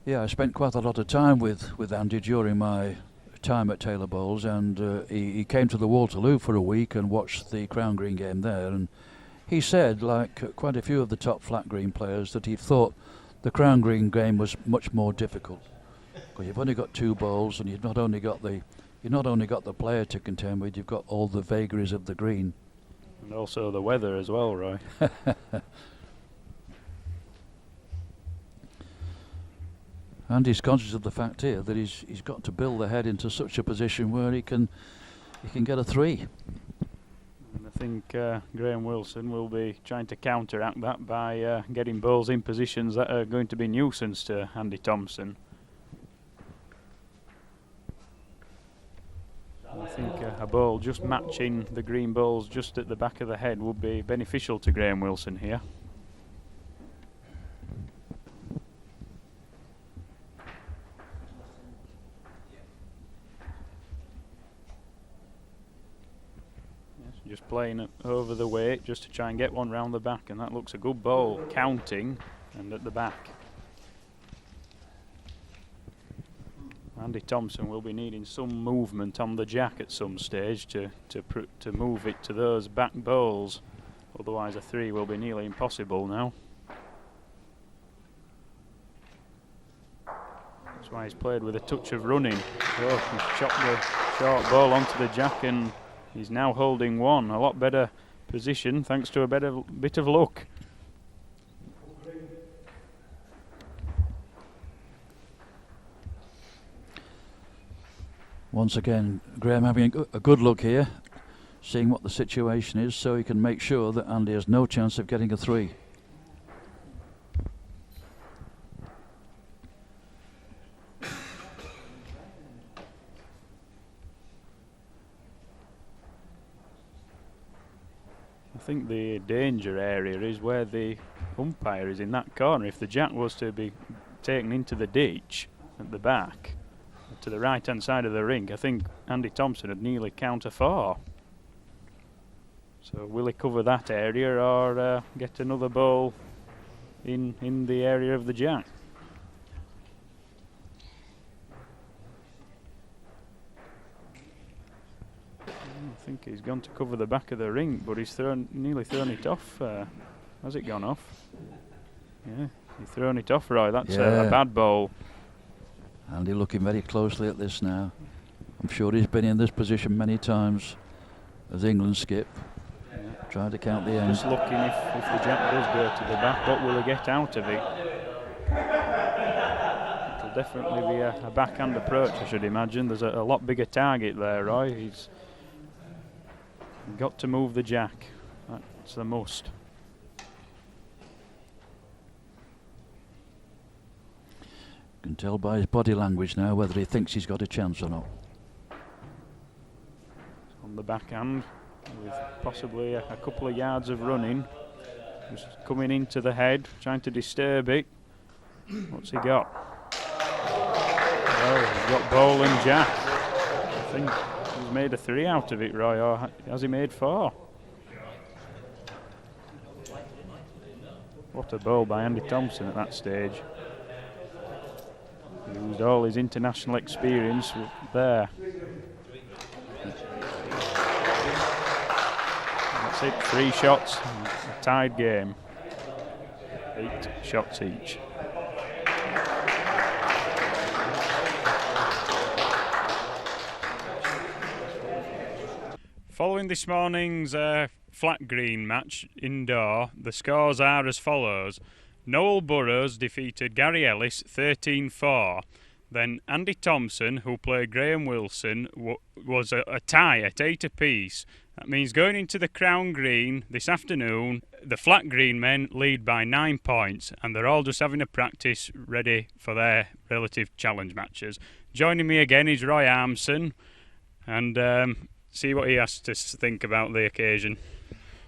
Yeah, I spent quite a lot of time with Andy during my time at Taylor Bowls, and he came to the Waterloo for a week and watched the Crown Green game there, and he said, like quite a few of the top flat green players, that he thought the Crown Green game was much more difficult because you've only got 2 bowls and you've not only got the player to contend with, you've got all the vagaries of the green. And also the weather as well, Roy. And he's conscious of the fact here that he's got to build the head into such a position where he can get a 3. And I think Graeme Wilson will be trying to counteract that by getting balls in positions that are going to be nuisance to Andy Thompson. I think a ball just matching the green balls just at the back of the head would be beneficial to Graeme Wilson here. Just playing it over the weight just to try and get one round the back, and that looks a good ball, counting and at the back. Andy Thompson will be needing some movement on the jack at some stage to move it to those back balls, otherwise a 3 will be nearly impossible now. That's why he's played with a touch of running. Oh, he's chopped the short ball onto the jack and he's now holding 1. A lot better position thanks to a bit of luck. Once again, Graeme having a good look here, seeing what the situation is so he can make sure that Andy has no chance of getting a 3. I think the danger area is where the umpire is in that corner. If the jack was to be taken into the ditch at the back, to the right hand side of the ring, I think Andy Thompson would nearly count a 4. So will he cover that area or get another ball in the area of the jack? I think he's gone to cover the back of the ring, but he's nearly thrown it off. Has it gone off? Yeah, he's thrown it off, Roy. That's a bad ball. Andy looking very closely at this now. I'm sure he's been in this position many times as England skip. Yeah. Trying to count the end. Just looking if the jack does go to the back, what will he get out of it? It'll definitely be a backhand approach, I should imagine. There's a lot bigger target there, Roy. He's got to move the jack. That's the must. You can tell by his body language now whether he thinks he's got a chance or not. On the backhand, with possibly a couple of yards of running, just coming into the head, trying to disturb it. What's he got? Oh, he's got ball and jack. I think he's made a 3 out of it, Roy, or has he made 4? What a ball by Andy Thompson at that stage. He used all his international experience there. That's it, 3 shots, a tied game. 8 shots each. Following this morning's flat green match indoor, the scores are as follows. Noel Burrows defeated Gary Ellis 13-4. Then Andy Thompson, who played Graeme Wilson, was a tie at 8 apiece. That means going into the Crown Green this afternoon, the flat green men lead by 9 points, and they're all just having a practice ready for their relative challenge matches. Joining me again is Roy Armson, and see what he has to think about the occasion.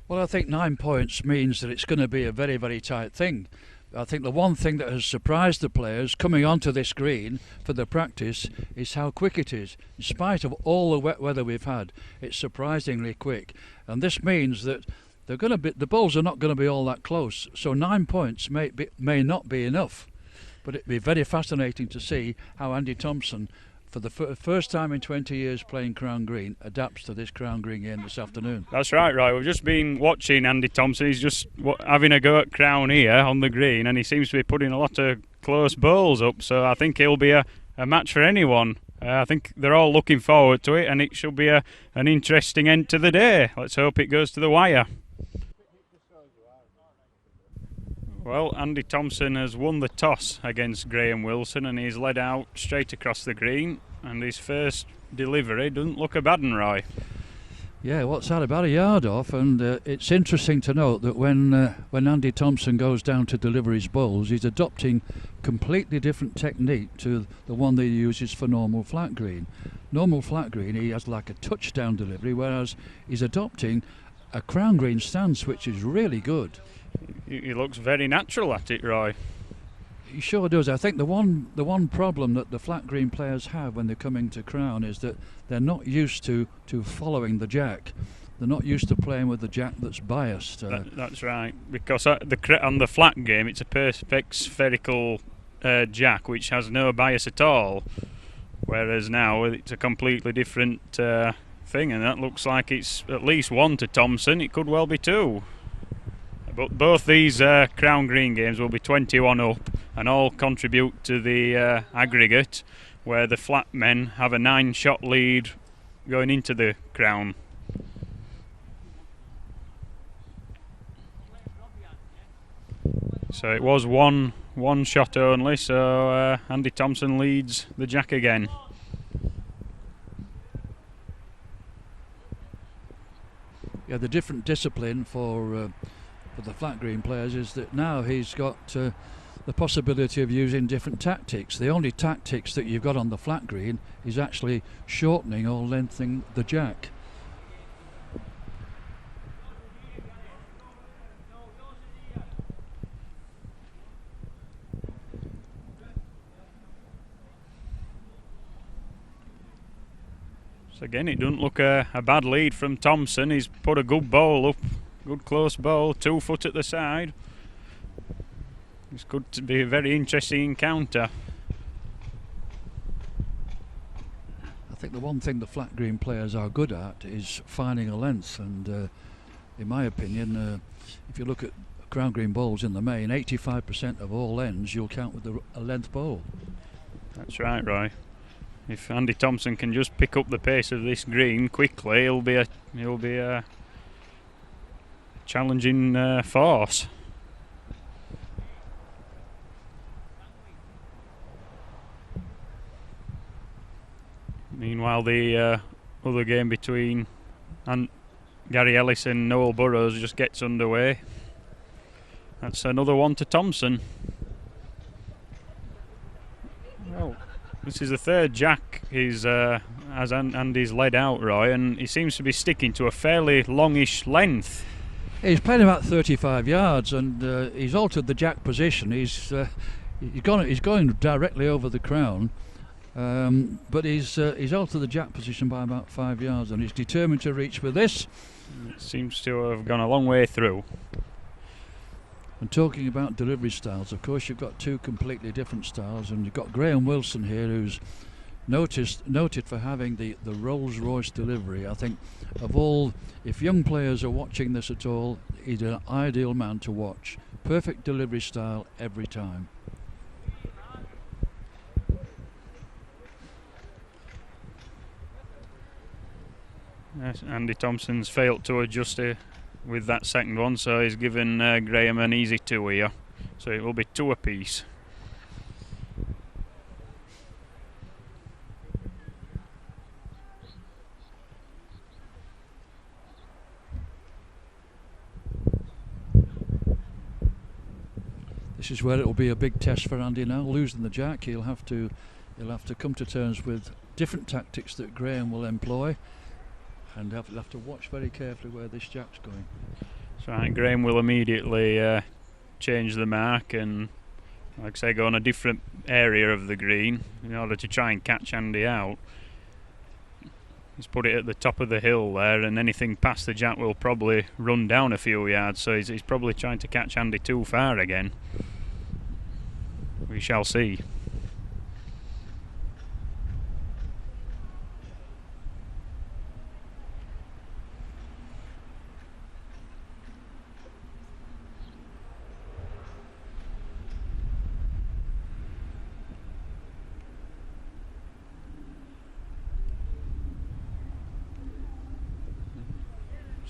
Well, I think 9 points means that it's going to be a very, very tight thing. I think the one thing that has surprised the players coming onto this green for the practice is how quick it is. In spite of all the wet weather we've had, it's surprisingly quick. And this means that the balls are not going to be all that close. So 9 points may not be enough. But it'd be very fascinating to see how Andy Thompson, for the first time in 20 years playing Crown Green, adapts to this Crown Green game this afternoon. That's right, Roy. We've just been watching Andy Thompson. He's just having a go at Crown here on the green, and he seems to be putting a lot of close bowls up, so I think it'll be a match for anyone I think they're all looking forward to it, and it should be an interesting end to the day. Let's hope it goes to the wire. Well, Andy Thompson has won the toss against Graeme Wilson, and he's led out straight across the green, and his first delivery doesn't look a bad one, Roy. Yeah, what's that, about a yard off? And it's interesting to note that when Andy Thompson goes down to deliver his bowls, he's adopting completely different technique to the one that he uses for normal flat green. Normal flat green, he has like a touchdown delivery, whereas he's adopting a crown green stance, which is really good. He looks very natural at it, Roy. He sure does. I think the one problem that the flat green players have when they're coming to crown is that they're not used to following the jack. They're not used to playing with the jack that's biased. That's right, because on the flat game it's a perfect spherical jack which has no bias at all, whereas now it's a completely different thing, and that looks like it's at least 1 to Thompson. It could well be 2. But both these crown green games will be 21 up, and all contribute to the aggregate, where the flat men have a 9-shot lead going into the crown. So it was one shot only, so Andy Thompson leads the jack again. Yeah, the different discipline for the flat green players is that now he's got the possibility of using different tactics. The only tactics that you've got on the flat green is actually shortening or lengthening the jack. So again, it doesn't look a bad lead from Thompson. He's put a good bowl up. Good close ball, 2 foot at the side. It's good to be a very interesting encounter. I think the one thing the flat green players are good at is finding a length, and in my opinion, if you look at crown green bowls in the main, 85% of all ends you'll count with a length bowl. That's right, Roy. If Andy Thompson can just pick up the pace of this green quickly, he'll be a challenging force. Meanwhile, the other game between Gary Ellis and Noel Burrows just gets underway. That's another 1 to Thompson. Well, this is the third jack as Andy's led out, Roy, and he seems to be sticking to a fairly longish length. He's playing about 35 yards, and he's altered the jack position. He's going directly over the crown, but he's altered the jack position by about 5 yards, and he's determined to reach with this. It seems to have gone a long way through. And talking about delivery styles, of course, you've got 2 completely different styles, and you've got Graeme Wilson here, who's noted for having the Rolls-Royce delivery. I think of all, if young players are watching this at all, he's an ideal man to watch. Perfect delivery style every time. Yes, Andy Thompson's failed to adjust with that second one, so he's given Graeme an easy 2 here. So it will be 2 apiece. This is where it will be a big test for Andy now. Losing the jack, he'll have to come to terms with different tactics that Graeme will employ, and he'll have to watch very carefully where this jack's going. That's right, Graeme will immediately change the mark and, like I say, go on a different area of the green in order to try and catch Andy out. He's put it at the top of the hill there, and anything past the jack will probably run down a few yards, so he's probably trying to catch Andy too far again. We shall see.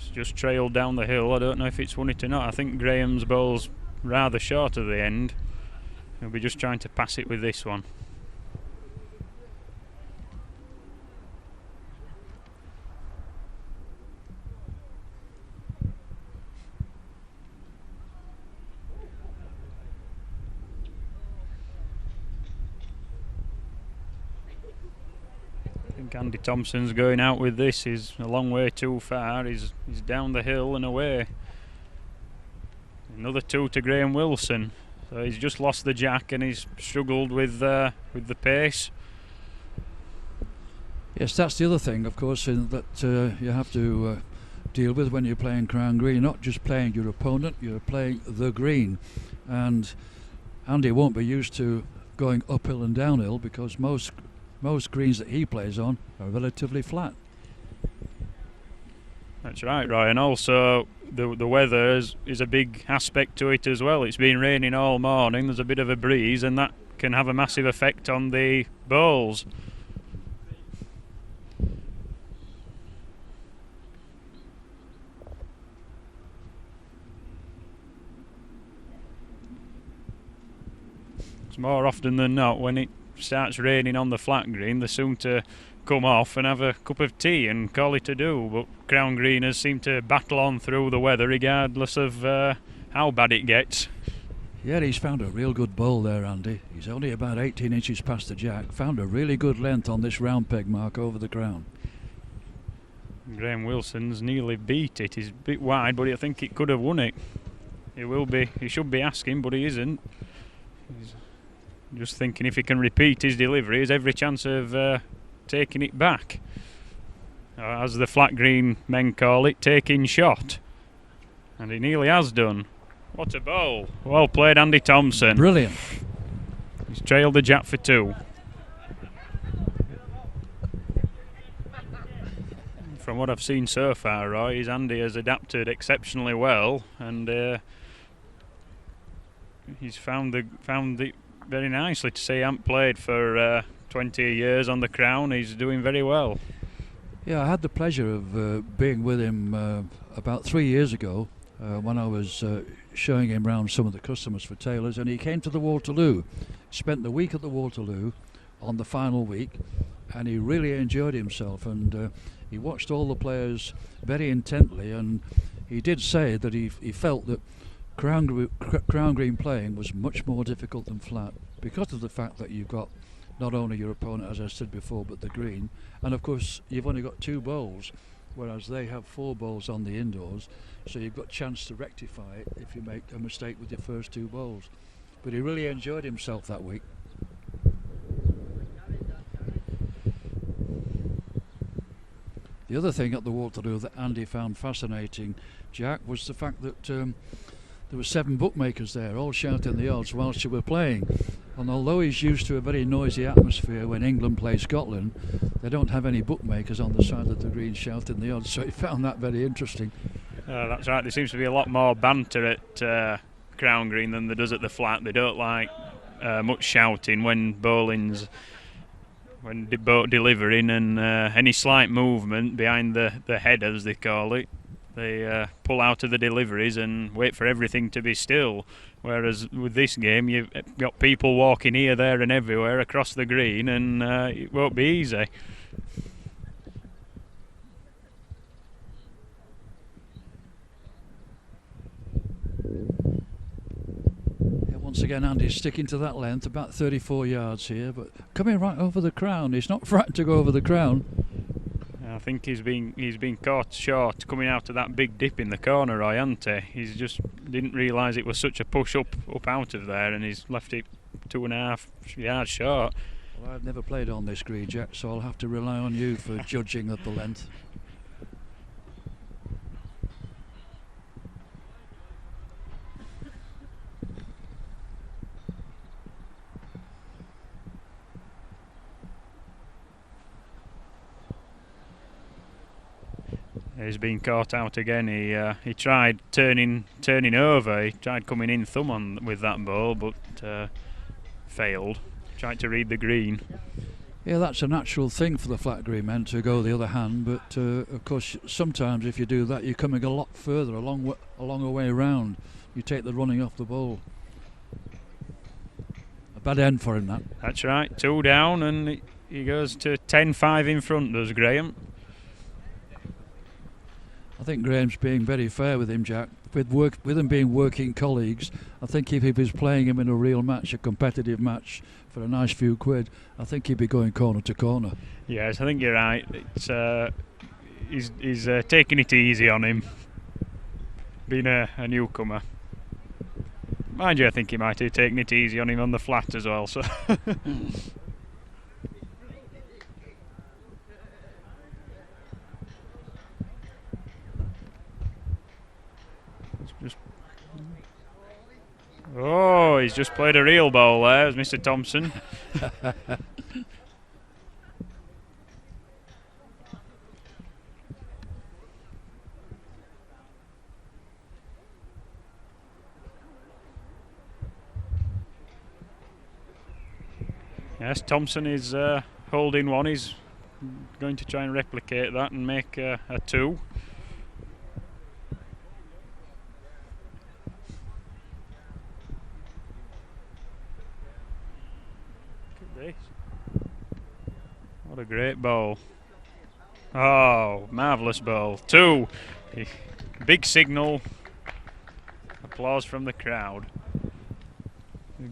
It's just trailed down the hill. I don't know if it's won it or not. I think Graham's ball's rather short of the end. He'll be just trying to pass it with this one. I think Andy Thompson's going out with this. He's a long way too far. He's down the hill and away. Another 2 to Graeme Wilson. So he's just lost the jack and he's struggled with the pace. Yes, that's the other thing, of course, that you have to deal with when you're playing Crown Green. You're not just playing your opponent, you're playing the green. And Andy won't be used to going uphill and downhill because most greens that he plays on are relatively flat. That's right, Roy, and also the weather is a big aspect to it as well. It's been raining all morning, there's a bit of a breeze, and that can have a massive effect on the bowls. It's more often than not when it starts raining on the flat green, they're soon to come off and have a cup of tea and call it a do. But Crown Greeners seem to battle on through the weather regardless of how bad it gets. Yeah, he's found a real good bowl there, Andy. He's only about 18 inches past the jack. Found a really good length on this round peg mark over the crown. Graeme Wilson's nearly beat it. He's a bit wide, but I think it could have won it. He should be asking, but he isn't. He's just thinking if he can repeat his delivery, there's every chance of taking it back. As the flat green men call it, taking shot. And he nearly has done. What a bowl. Well played, Andy Thompson. Brilliant. He's trailed the jack for 2. From what I've seen so far, Roy, Andy has adapted exceptionally well, and he's found it very nicely. To say he hasn't played for 20 years on the crown, he's doing very well. Yeah, I had the pleasure of being with him about 3 years ago when I was showing him round some of the customers for tailors, and he came to the Waterloo, spent the week at the Waterloo on the final week, and he really enjoyed himself, and he watched all the players very intently, and he did say that he felt that Crown Green playing was much more difficult than flat because of the fact that you've got not only your opponent, as I said before, but the green, and of course you've only got 2 bowls, whereas they have 4 bowls on the indoors, so you've got a chance to rectify it if you make a mistake with your first 2 bowls. But he really enjoyed himself that week. The other thing at the Waterloo that Andy found fascinating, Jack, was the fact that there were 7 bookmakers there, all shouting the odds whilst you were playing. And although he's used to a very noisy atmosphere when England plays Scotland, they don't have any bookmakers on the side of the green shouting the odds, so he found that very interesting. That's right, there seems to be a lot more banter at Crown Green than there does at the flat. They don't like much shouting when bowling's delivering, and any slight movement behind the head, as they call it, they pull out of the deliveries and wait for everything to be still. Whereas with this game, you've got people walking here, there and everywhere across the green, and it won't be easy. Once again, Andy's sticking to that length, about 34 yards here, but coming right over the crown. He's not frightened to go over the crown. I think he's been caught short coming out of that big dip in the corner, Roy, hasn't he? He's just didn't realise it was such a push up out of there, and he's left it 2.5 yards short. Well, I've never played on this green, Jack, so I'll have to rely on you for judging at the length. He's been caught out again. He tried turning over. He tried coming in thumb on with that ball, but failed. Tried to read the green. Yeah, that's a natural thing for the flat green men to go the other hand, but of course sometimes if you do that you're coming a lot further, a long way round. You take the running off the ball. A bad end for him, that. That's right, 2 down, and he goes to 10-5 in front, does Graeme. I think Graham's being very fair with him, Jack. With them being working colleagues, I think if he was playing him in a real match, a competitive match, for a nice few quid, I think he'd be going corner to corner. Yes, I think you're right. It's he's taking it easy on him, being a newcomer. Mind you, I think he might have taken it easy on him on the flat as well. So. Oh, he's just played a real ball there, as Mr. Thompson. Yes, Thompson is holding one. He's going to try and replicate that and make a 2. What a great ball. Oh, marvellous ball. 2. Big signal. Applause from the crowd.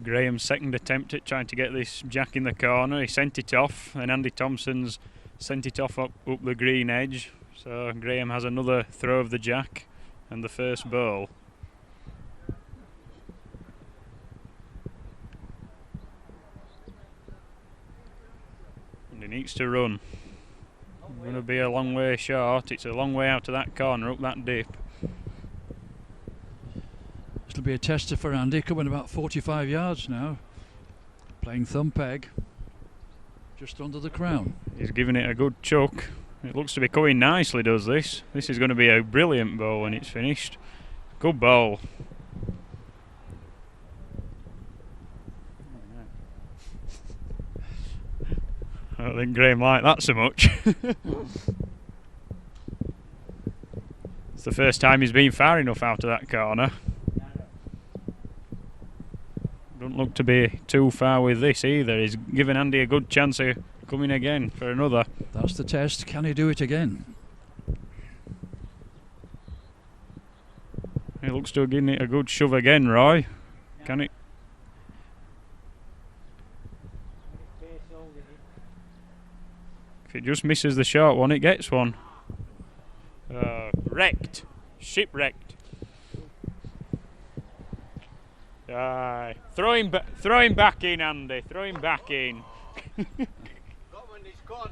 Graham's second attempt at trying to get this jack in the corner. He sent it off, and Andy Thompson's sent it off up the green edge. So Graeme has another throw of the jack and the first ball. He needs to run. Going to be a long way short. It's a long way out of that corner, up that dip. It'll be a tester for Andy, coming about 45 yards now. Playing thumb peg, just under the crown. He's giving it a good chuck. It looks to be coming nicely, does this? This is going to be a brilliant ball when it's finished. Good ball. I don't think Graeme liked that so much. It's the first time he's been far enough out of that corner. Don't look to be too far with this either. He's given Andy a good chance of coming again for another. That's the test. Can he do it again? He looks to have given it a good shove again, Roy. Can it? If it just misses the short one, it gets one. Wrecked. Shipwrecked. Throw him back in, Andy. Throw him back in. Got one in his corner.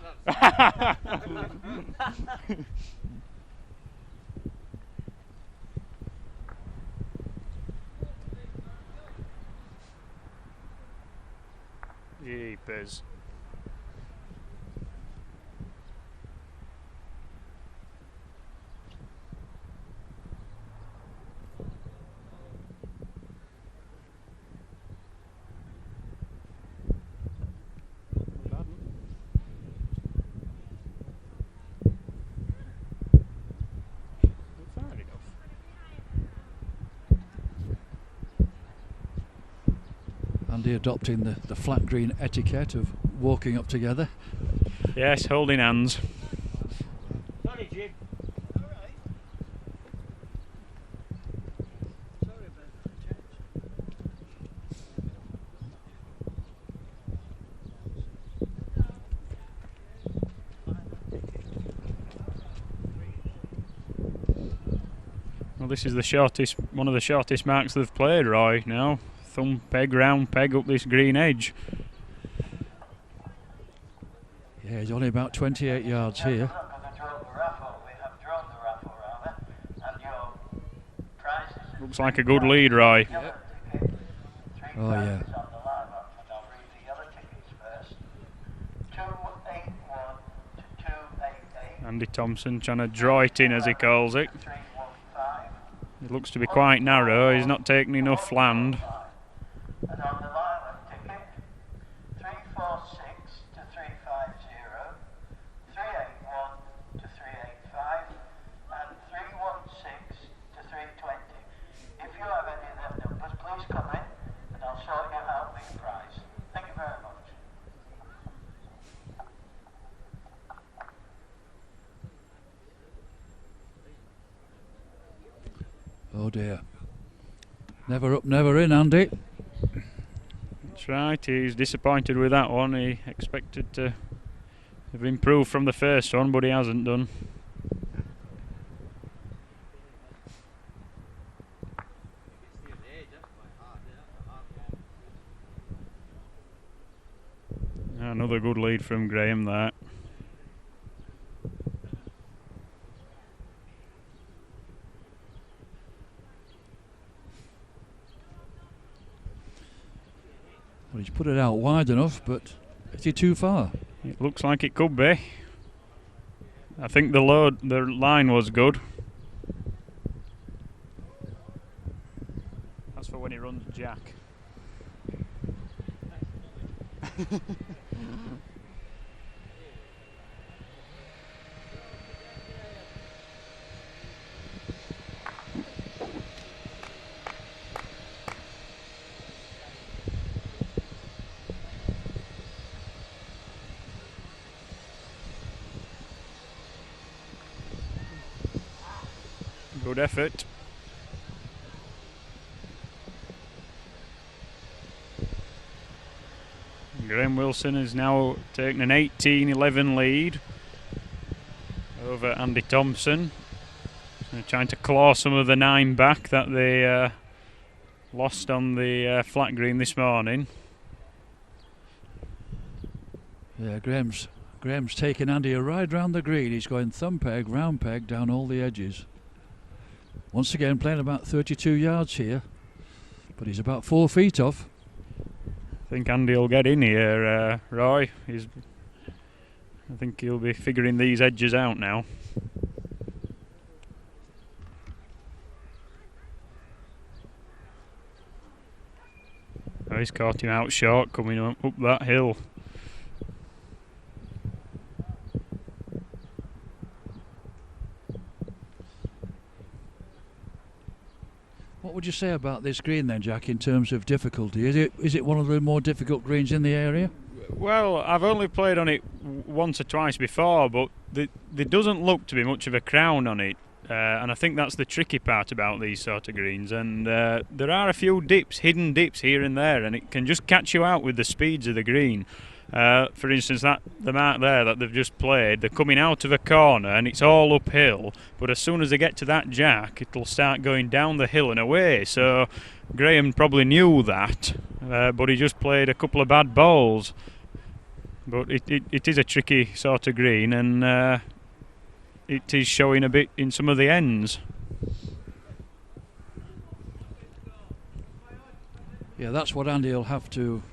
Jeepers. Andy adopting the flat green etiquette of walking up together. Yes, holding hands. Sorry, Jim. Well, this is the shortest, one of the shortest marks they've played, Roy, now. Thumb peg, round peg up this green edge. Yeah, he's only about 28 yards here. Looks like a good lead, Roy. Yep. Oh, yeah. Andy Thompson trying to draw it in, as he calls it. It looks to be quite narrow. He's not taking enough land. And on the lilac ticket, 346 to 358. dear. Never up, never in, Andy. That's right, he's disappointed with that one. He expected to have improved from the first one, but he hasn't done. Another good lead from Graeme there. Well, he's put it out wide enough, but is he too far? It looks like it could be. I think the line was good. That's for when he runs jack. Good effort. Graeme Wilson has now taken an 18-11 lead over Andy Thompson. They're trying to claw some of the 9 back that they lost on the flat green this morning. Yeah, Graeme's taking Andy a ride round the green. He's going thumb peg, round peg, down all the edges. Once again playing about 32 yards here, but he's about 4 feet off. I think Andy will get in here, Roy. I think he'll be figuring these edges out now. Oh, he's caught him out short coming up that hill. What would you say about this green then, Jack, in terms of difficulty? Is it one of the more difficult greens in the area? Well, I've only played on it once or twice before, but there doesn't look to be much of a crown on it. And I think that's the tricky part about these sort of greens. And there are a few hidden dips here and there, and it can just catch you out with the speeds of the green. For instance, the mark there that they've just played, they're coming out of a corner and it's all uphill, but as soon as they get to that jack, it'll start going down the hill and away. So Graeme probably knew that, but he just played a couple of bad balls. But it is a tricky sort of green, and it is showing a bit in some of the ends. Yeah, that's what Andy will have to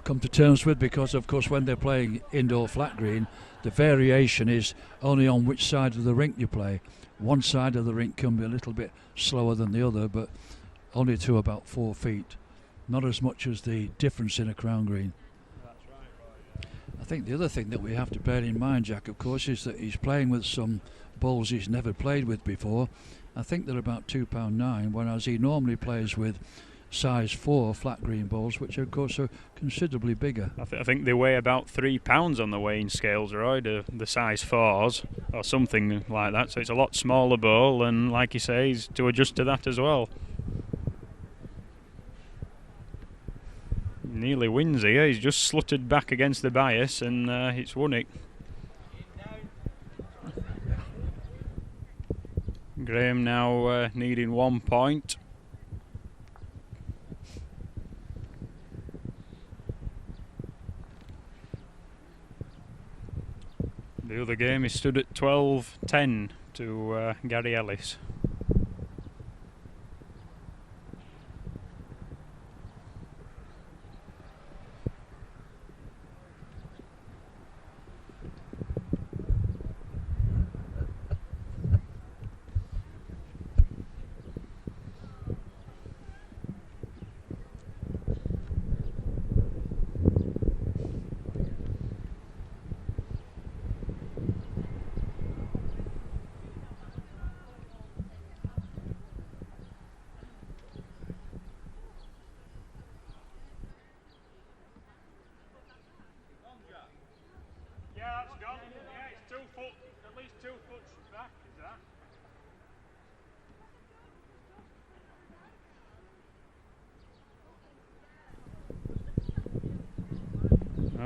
come to terms with, because of course when they're playing indoor flat green, the variation is only on which side of the rink you play. One side of the rink can be a little bit slower than the other, but only to about 4 feet, not as much as the difference in a crown green. I think the other thing that we have to bear in mind, Jack, of course, is that he's playing with some balls he's never played with before. I think they're about £2.9, whereas he normally plays with size 4 flat green balls, which of course are considerably bigger. I think they weigh about £3 on the weighing scales, Roy, the size 4s or something like that, so it's a lot smaller ball, and like you say, he's to adjust to that as well. Nearly wins here. He's just slutted back against the bias, and it's won it. Graeme now needing 1 point. The other game is stood at 12-10 to Gary Ellis.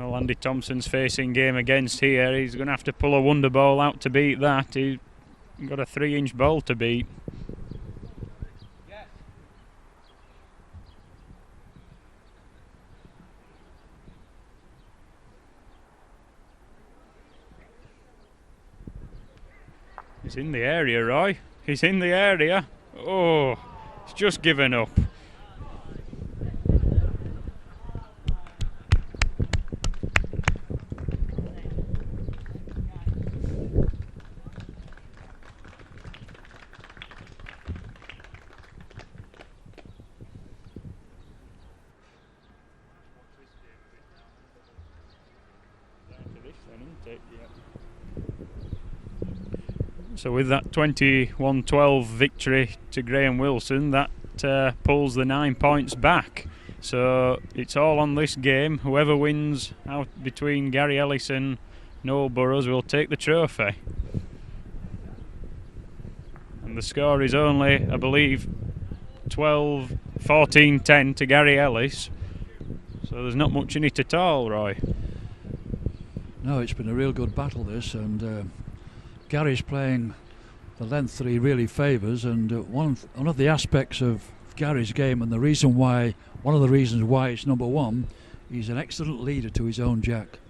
Well, Andy Thompson's facing game against here. He's going to have to pull a wonder ball out to beat that. He's got a 3-inch ball to beat. He's in the area, Roy. He's in the area. Oh, he's just given up. So with that 21-12 victory to Graeme Wilson, that pulls the 9 points back. So it's all on this game. Whoever wins out between Gary Ellis and Noel Burrows will take the trophy. And the score is only, I believe, 14-10 to Gary Ellis. So there's not much in it at all, Roy. No, it's been a real good battle this, and Gary's playing the length that he really favours, and one of the aspects of Gary's game, and one of the reasons why he's number one, he's an excellent leader to his own jack.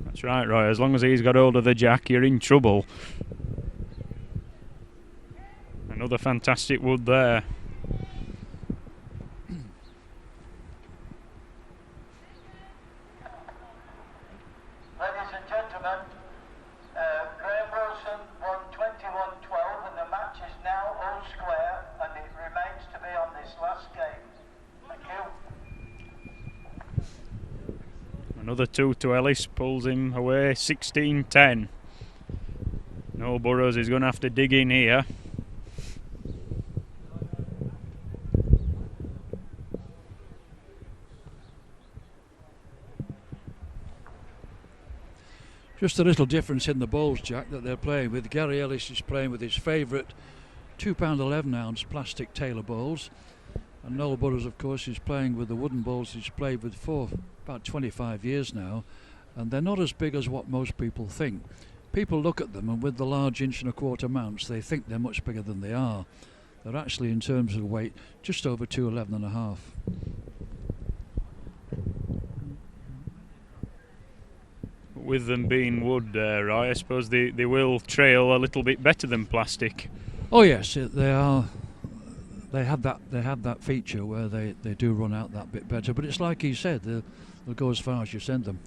That's right, Roy. As long as he's got hold of the jack, you're in trouble. Another fantastic wood there. Ladies and gentlemen, Graeme Wilson won 21-12 and the match is now all square and it remains to be on this last game. Thank you. Another 2 to Ellis, pulls him away 16-10. Noel Burrows is going to have to dig in here. Just a little difference in the bowls, Jack, that they're playing with. Gary Ellis is playing with his favourite £2.11 plastic Taylor bowls, and Noel Burrows, of course, is playing with the wooden bowls he's played with for about 25 years now, and they're not as big as what most people think. People look at them, and with the large 1.25 inch mounts, they think they're much bigger than they are. They're actually, in terms of weight, just over 211.5. With them being wood, Roy, I suppose they will trail a little bit better than plastic. Oh yes, they are. They have that feature where they do run out that bit better. But it's like he said, they'll go as far as you send them.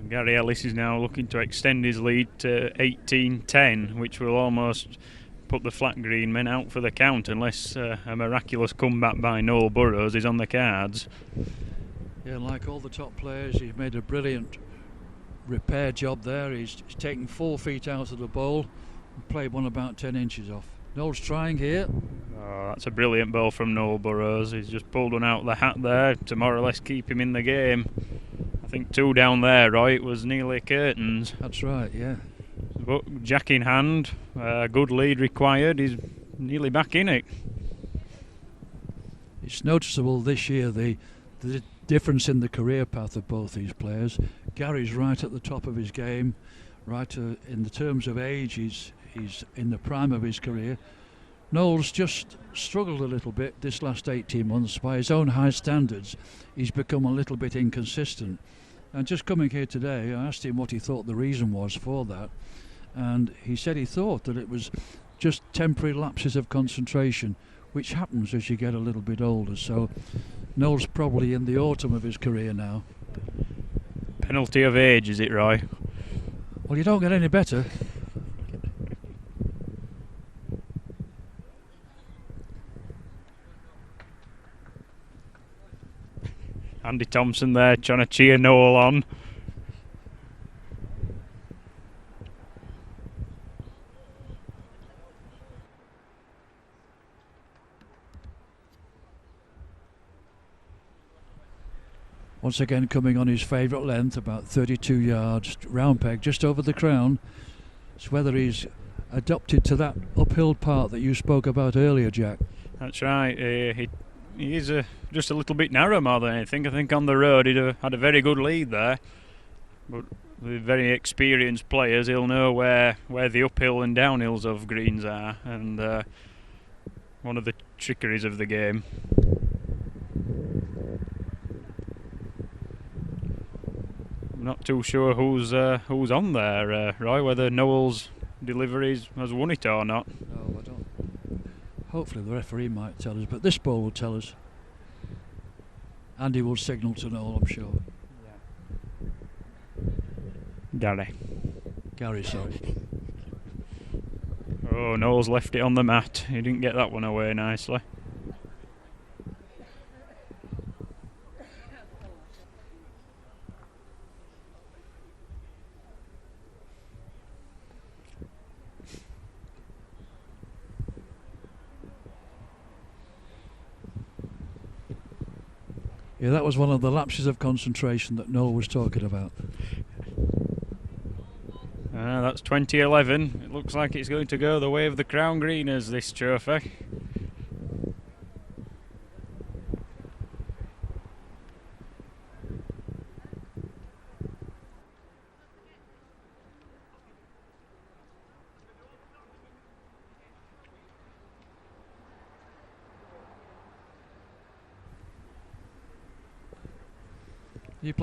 Gary Ellis is now looking to extend his lead to 18-10, which will almost put the flat green men out for the count unless a miraculous comeback by Noel Burrows is on the cards. Yeah, like all the top players, he's made a brilliant repair job there. He's taken 4 feet out of the bowl and played one about 10 inches off. Noel's trying here. Oh, that's a brilliant ball from Noel Burrows. He's just pulled one out of the hat there to more or less keep him in the game. I think 2 down there, Roy, it was nearly curtains. That's right, yeah. But jack in hand, good lead required, he's nearly back in it. It's noticeable this year the difference in the career path of both these players. Gary's right at the top of his game, in the terms of age, he's in the prime of his career. Noel's just struggled a little bit this last 18 months. By his own high standards, he's become a little bit inconsistent. And just coming here today, I asked him what he thought the reason was for that, and he said he thought that it was just temporary lapses of concentration, which happens as you get a little bit older. So Noel's probably in the autumn of his career now. Penalty of age, is it, Roy? Well, you don't get any better. Andy Thompson there trying to cheer Noel on. Once again coming on his favourite length, about 32 yards, round peg, just over the crown. It's whether he's adopted to that uphill part that you spoke about earlier, Jack. That's right. He is just a little bit narrow more than anything. I think on the road he'd had a very good lead there. But with very experienced players, he'll know where the uphill and downhills of greens are. And one of the trickeries of the game. I'm not too sure who's on there, Roy, whether Noel's deliveries has won it or not. No, I don't. Hopefully the referee might tell us, but this ball will tell us. Andy will signal to Noel, I'm sure. Gary, sorry. Oh, Noel's left it on the mat. He didn't get that one away nicely. Yeah, that was one of the lapses of concentration that Noel was talking about. That's 2011. It looks like it's going to go the way of the Crown Greeners, this trophy. You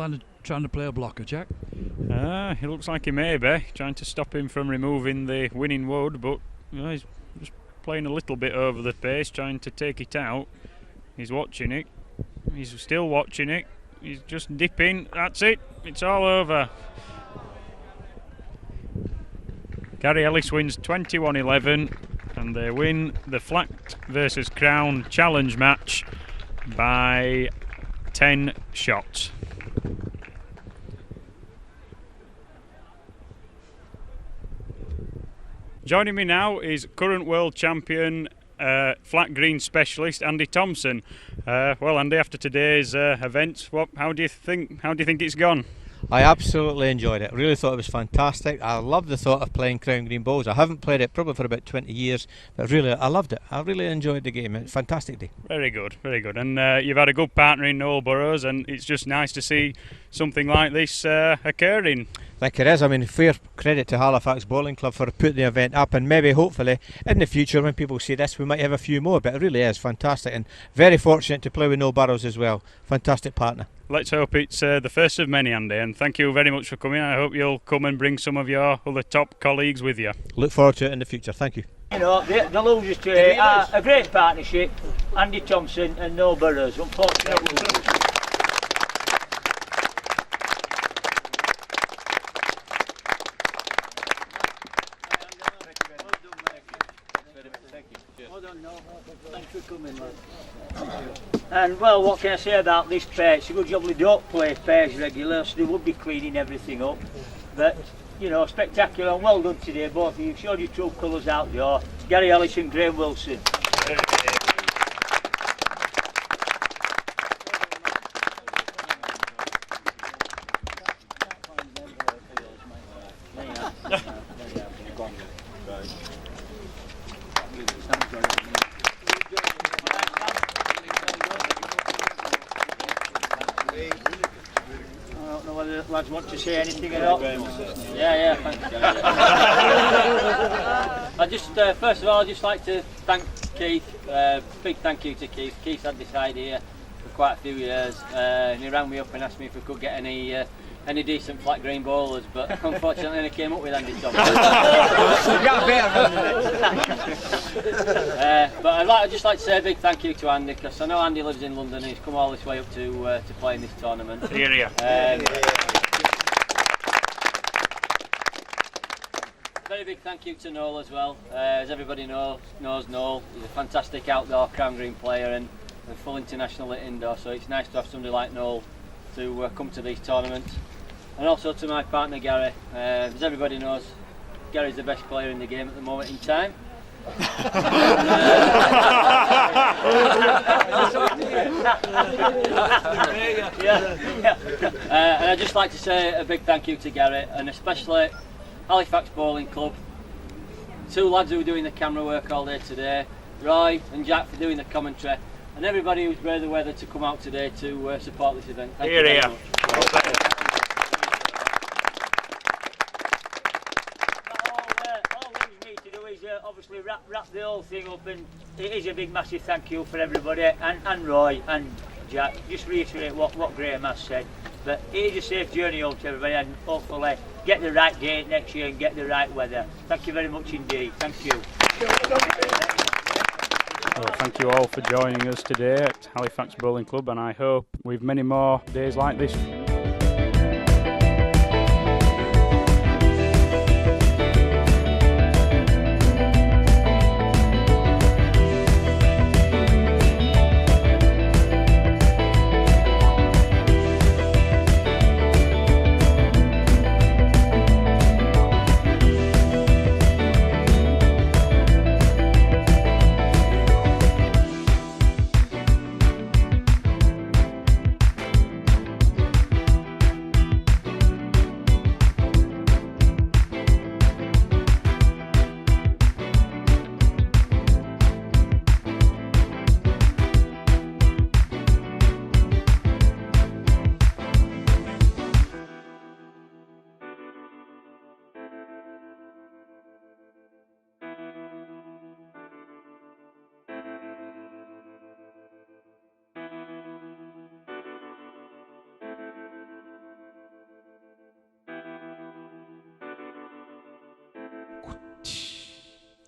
trying to play a blocker, Jack? He looks like he may be trying to stop him from removing the winning wood, but he's just playing a little bit over the pace, trying to take it out. He's watching it. He's still watching it. He's just dipping. That's it. It's all over. Gary Ellis wins 21-11, and they win the Flat versus Crown challenge match by 10 shots. Joining me now is current world champion flat green specialist Andy Thompson. Well, Andy, after today's event, how do you think it's gone? I absolutely enjoyed it. Really thought it was fantastic. I love the thought of playing Crown Green Bowls. I haven't played it probably for about 20 years, but really I loved it. I really enjoyed the game. It's a fantastic day. Very good, very good. And you've had a good partner in Noel Burrows, and it's just nice to see something like this occurring. Like it is. I mean, fair credit to Halifax Bowling Club for putting the event up, and maybe hopefully in the future when people see this we might have a few more, but it really is fantastic and very fortunate to play with Noel Burrows as well. Fantastic partner. Let's hope it's the first of many, Andy, and thank you very much for coming. I hope you'll come and bring some of your other top colleagues with you. Look forward to it in the future. Thank you. You know, the losers today are a great partnership, Andy Thompson and Noel Burrows. Unfortunately, and well, what can I say about this pair? It's a good job we don't play pairs regular, so they would be cleaning everything up. But, you know, spectacular and well done today, both of you. You've showed your true colours out there. Gary Ellis and Graeme Wilson. Lads want to say anything at all? Yeah, thanks. I just, first of all, I'd just like to thank Keith. Big thank you to Keith. Keith had this idea for quite a few years, and he rang me up and asked me if we could get any decent flat green bowlers, but unfortunately I came up with Andy Thompson. But I'd just like to say a big thank you to Andy, because I know Andy lives in London and he's come all this way up to play in this tournament. Here. Very big thank you to Noel as well. As everybody knows Noel, he's a fantastic outdoor Crown Green player and full international at indoor, so it's nice to have somebody like Noel to come to these tournaments. And also to my partner Gary. As everybody knows, Gary's the best player in the game at the moment in time. And I'd just like to say a big thank you to Gary, and especially Halifax Bowling Club, 2 lads who were doing the camera work all day today, Roy and Jack for doing the commentary, and everybody who's braved the weather to come out today to support this event. Thank you very much. All we need to do is obviously wrap the whole thing up, and it is a big massive thank you for everybody, and Roy and Jack. Just reiterate what Graeme has said, but it is a safe journey home to everybody, and hopefully get the right date next year and get the right weather. Thank you very much indeed. Thank you. Well, thank you all for joining us today at Halifax Bowling Club, and I hope we've many more days like this.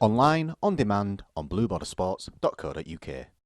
Online, on demand, on bluebordersports.co.uk.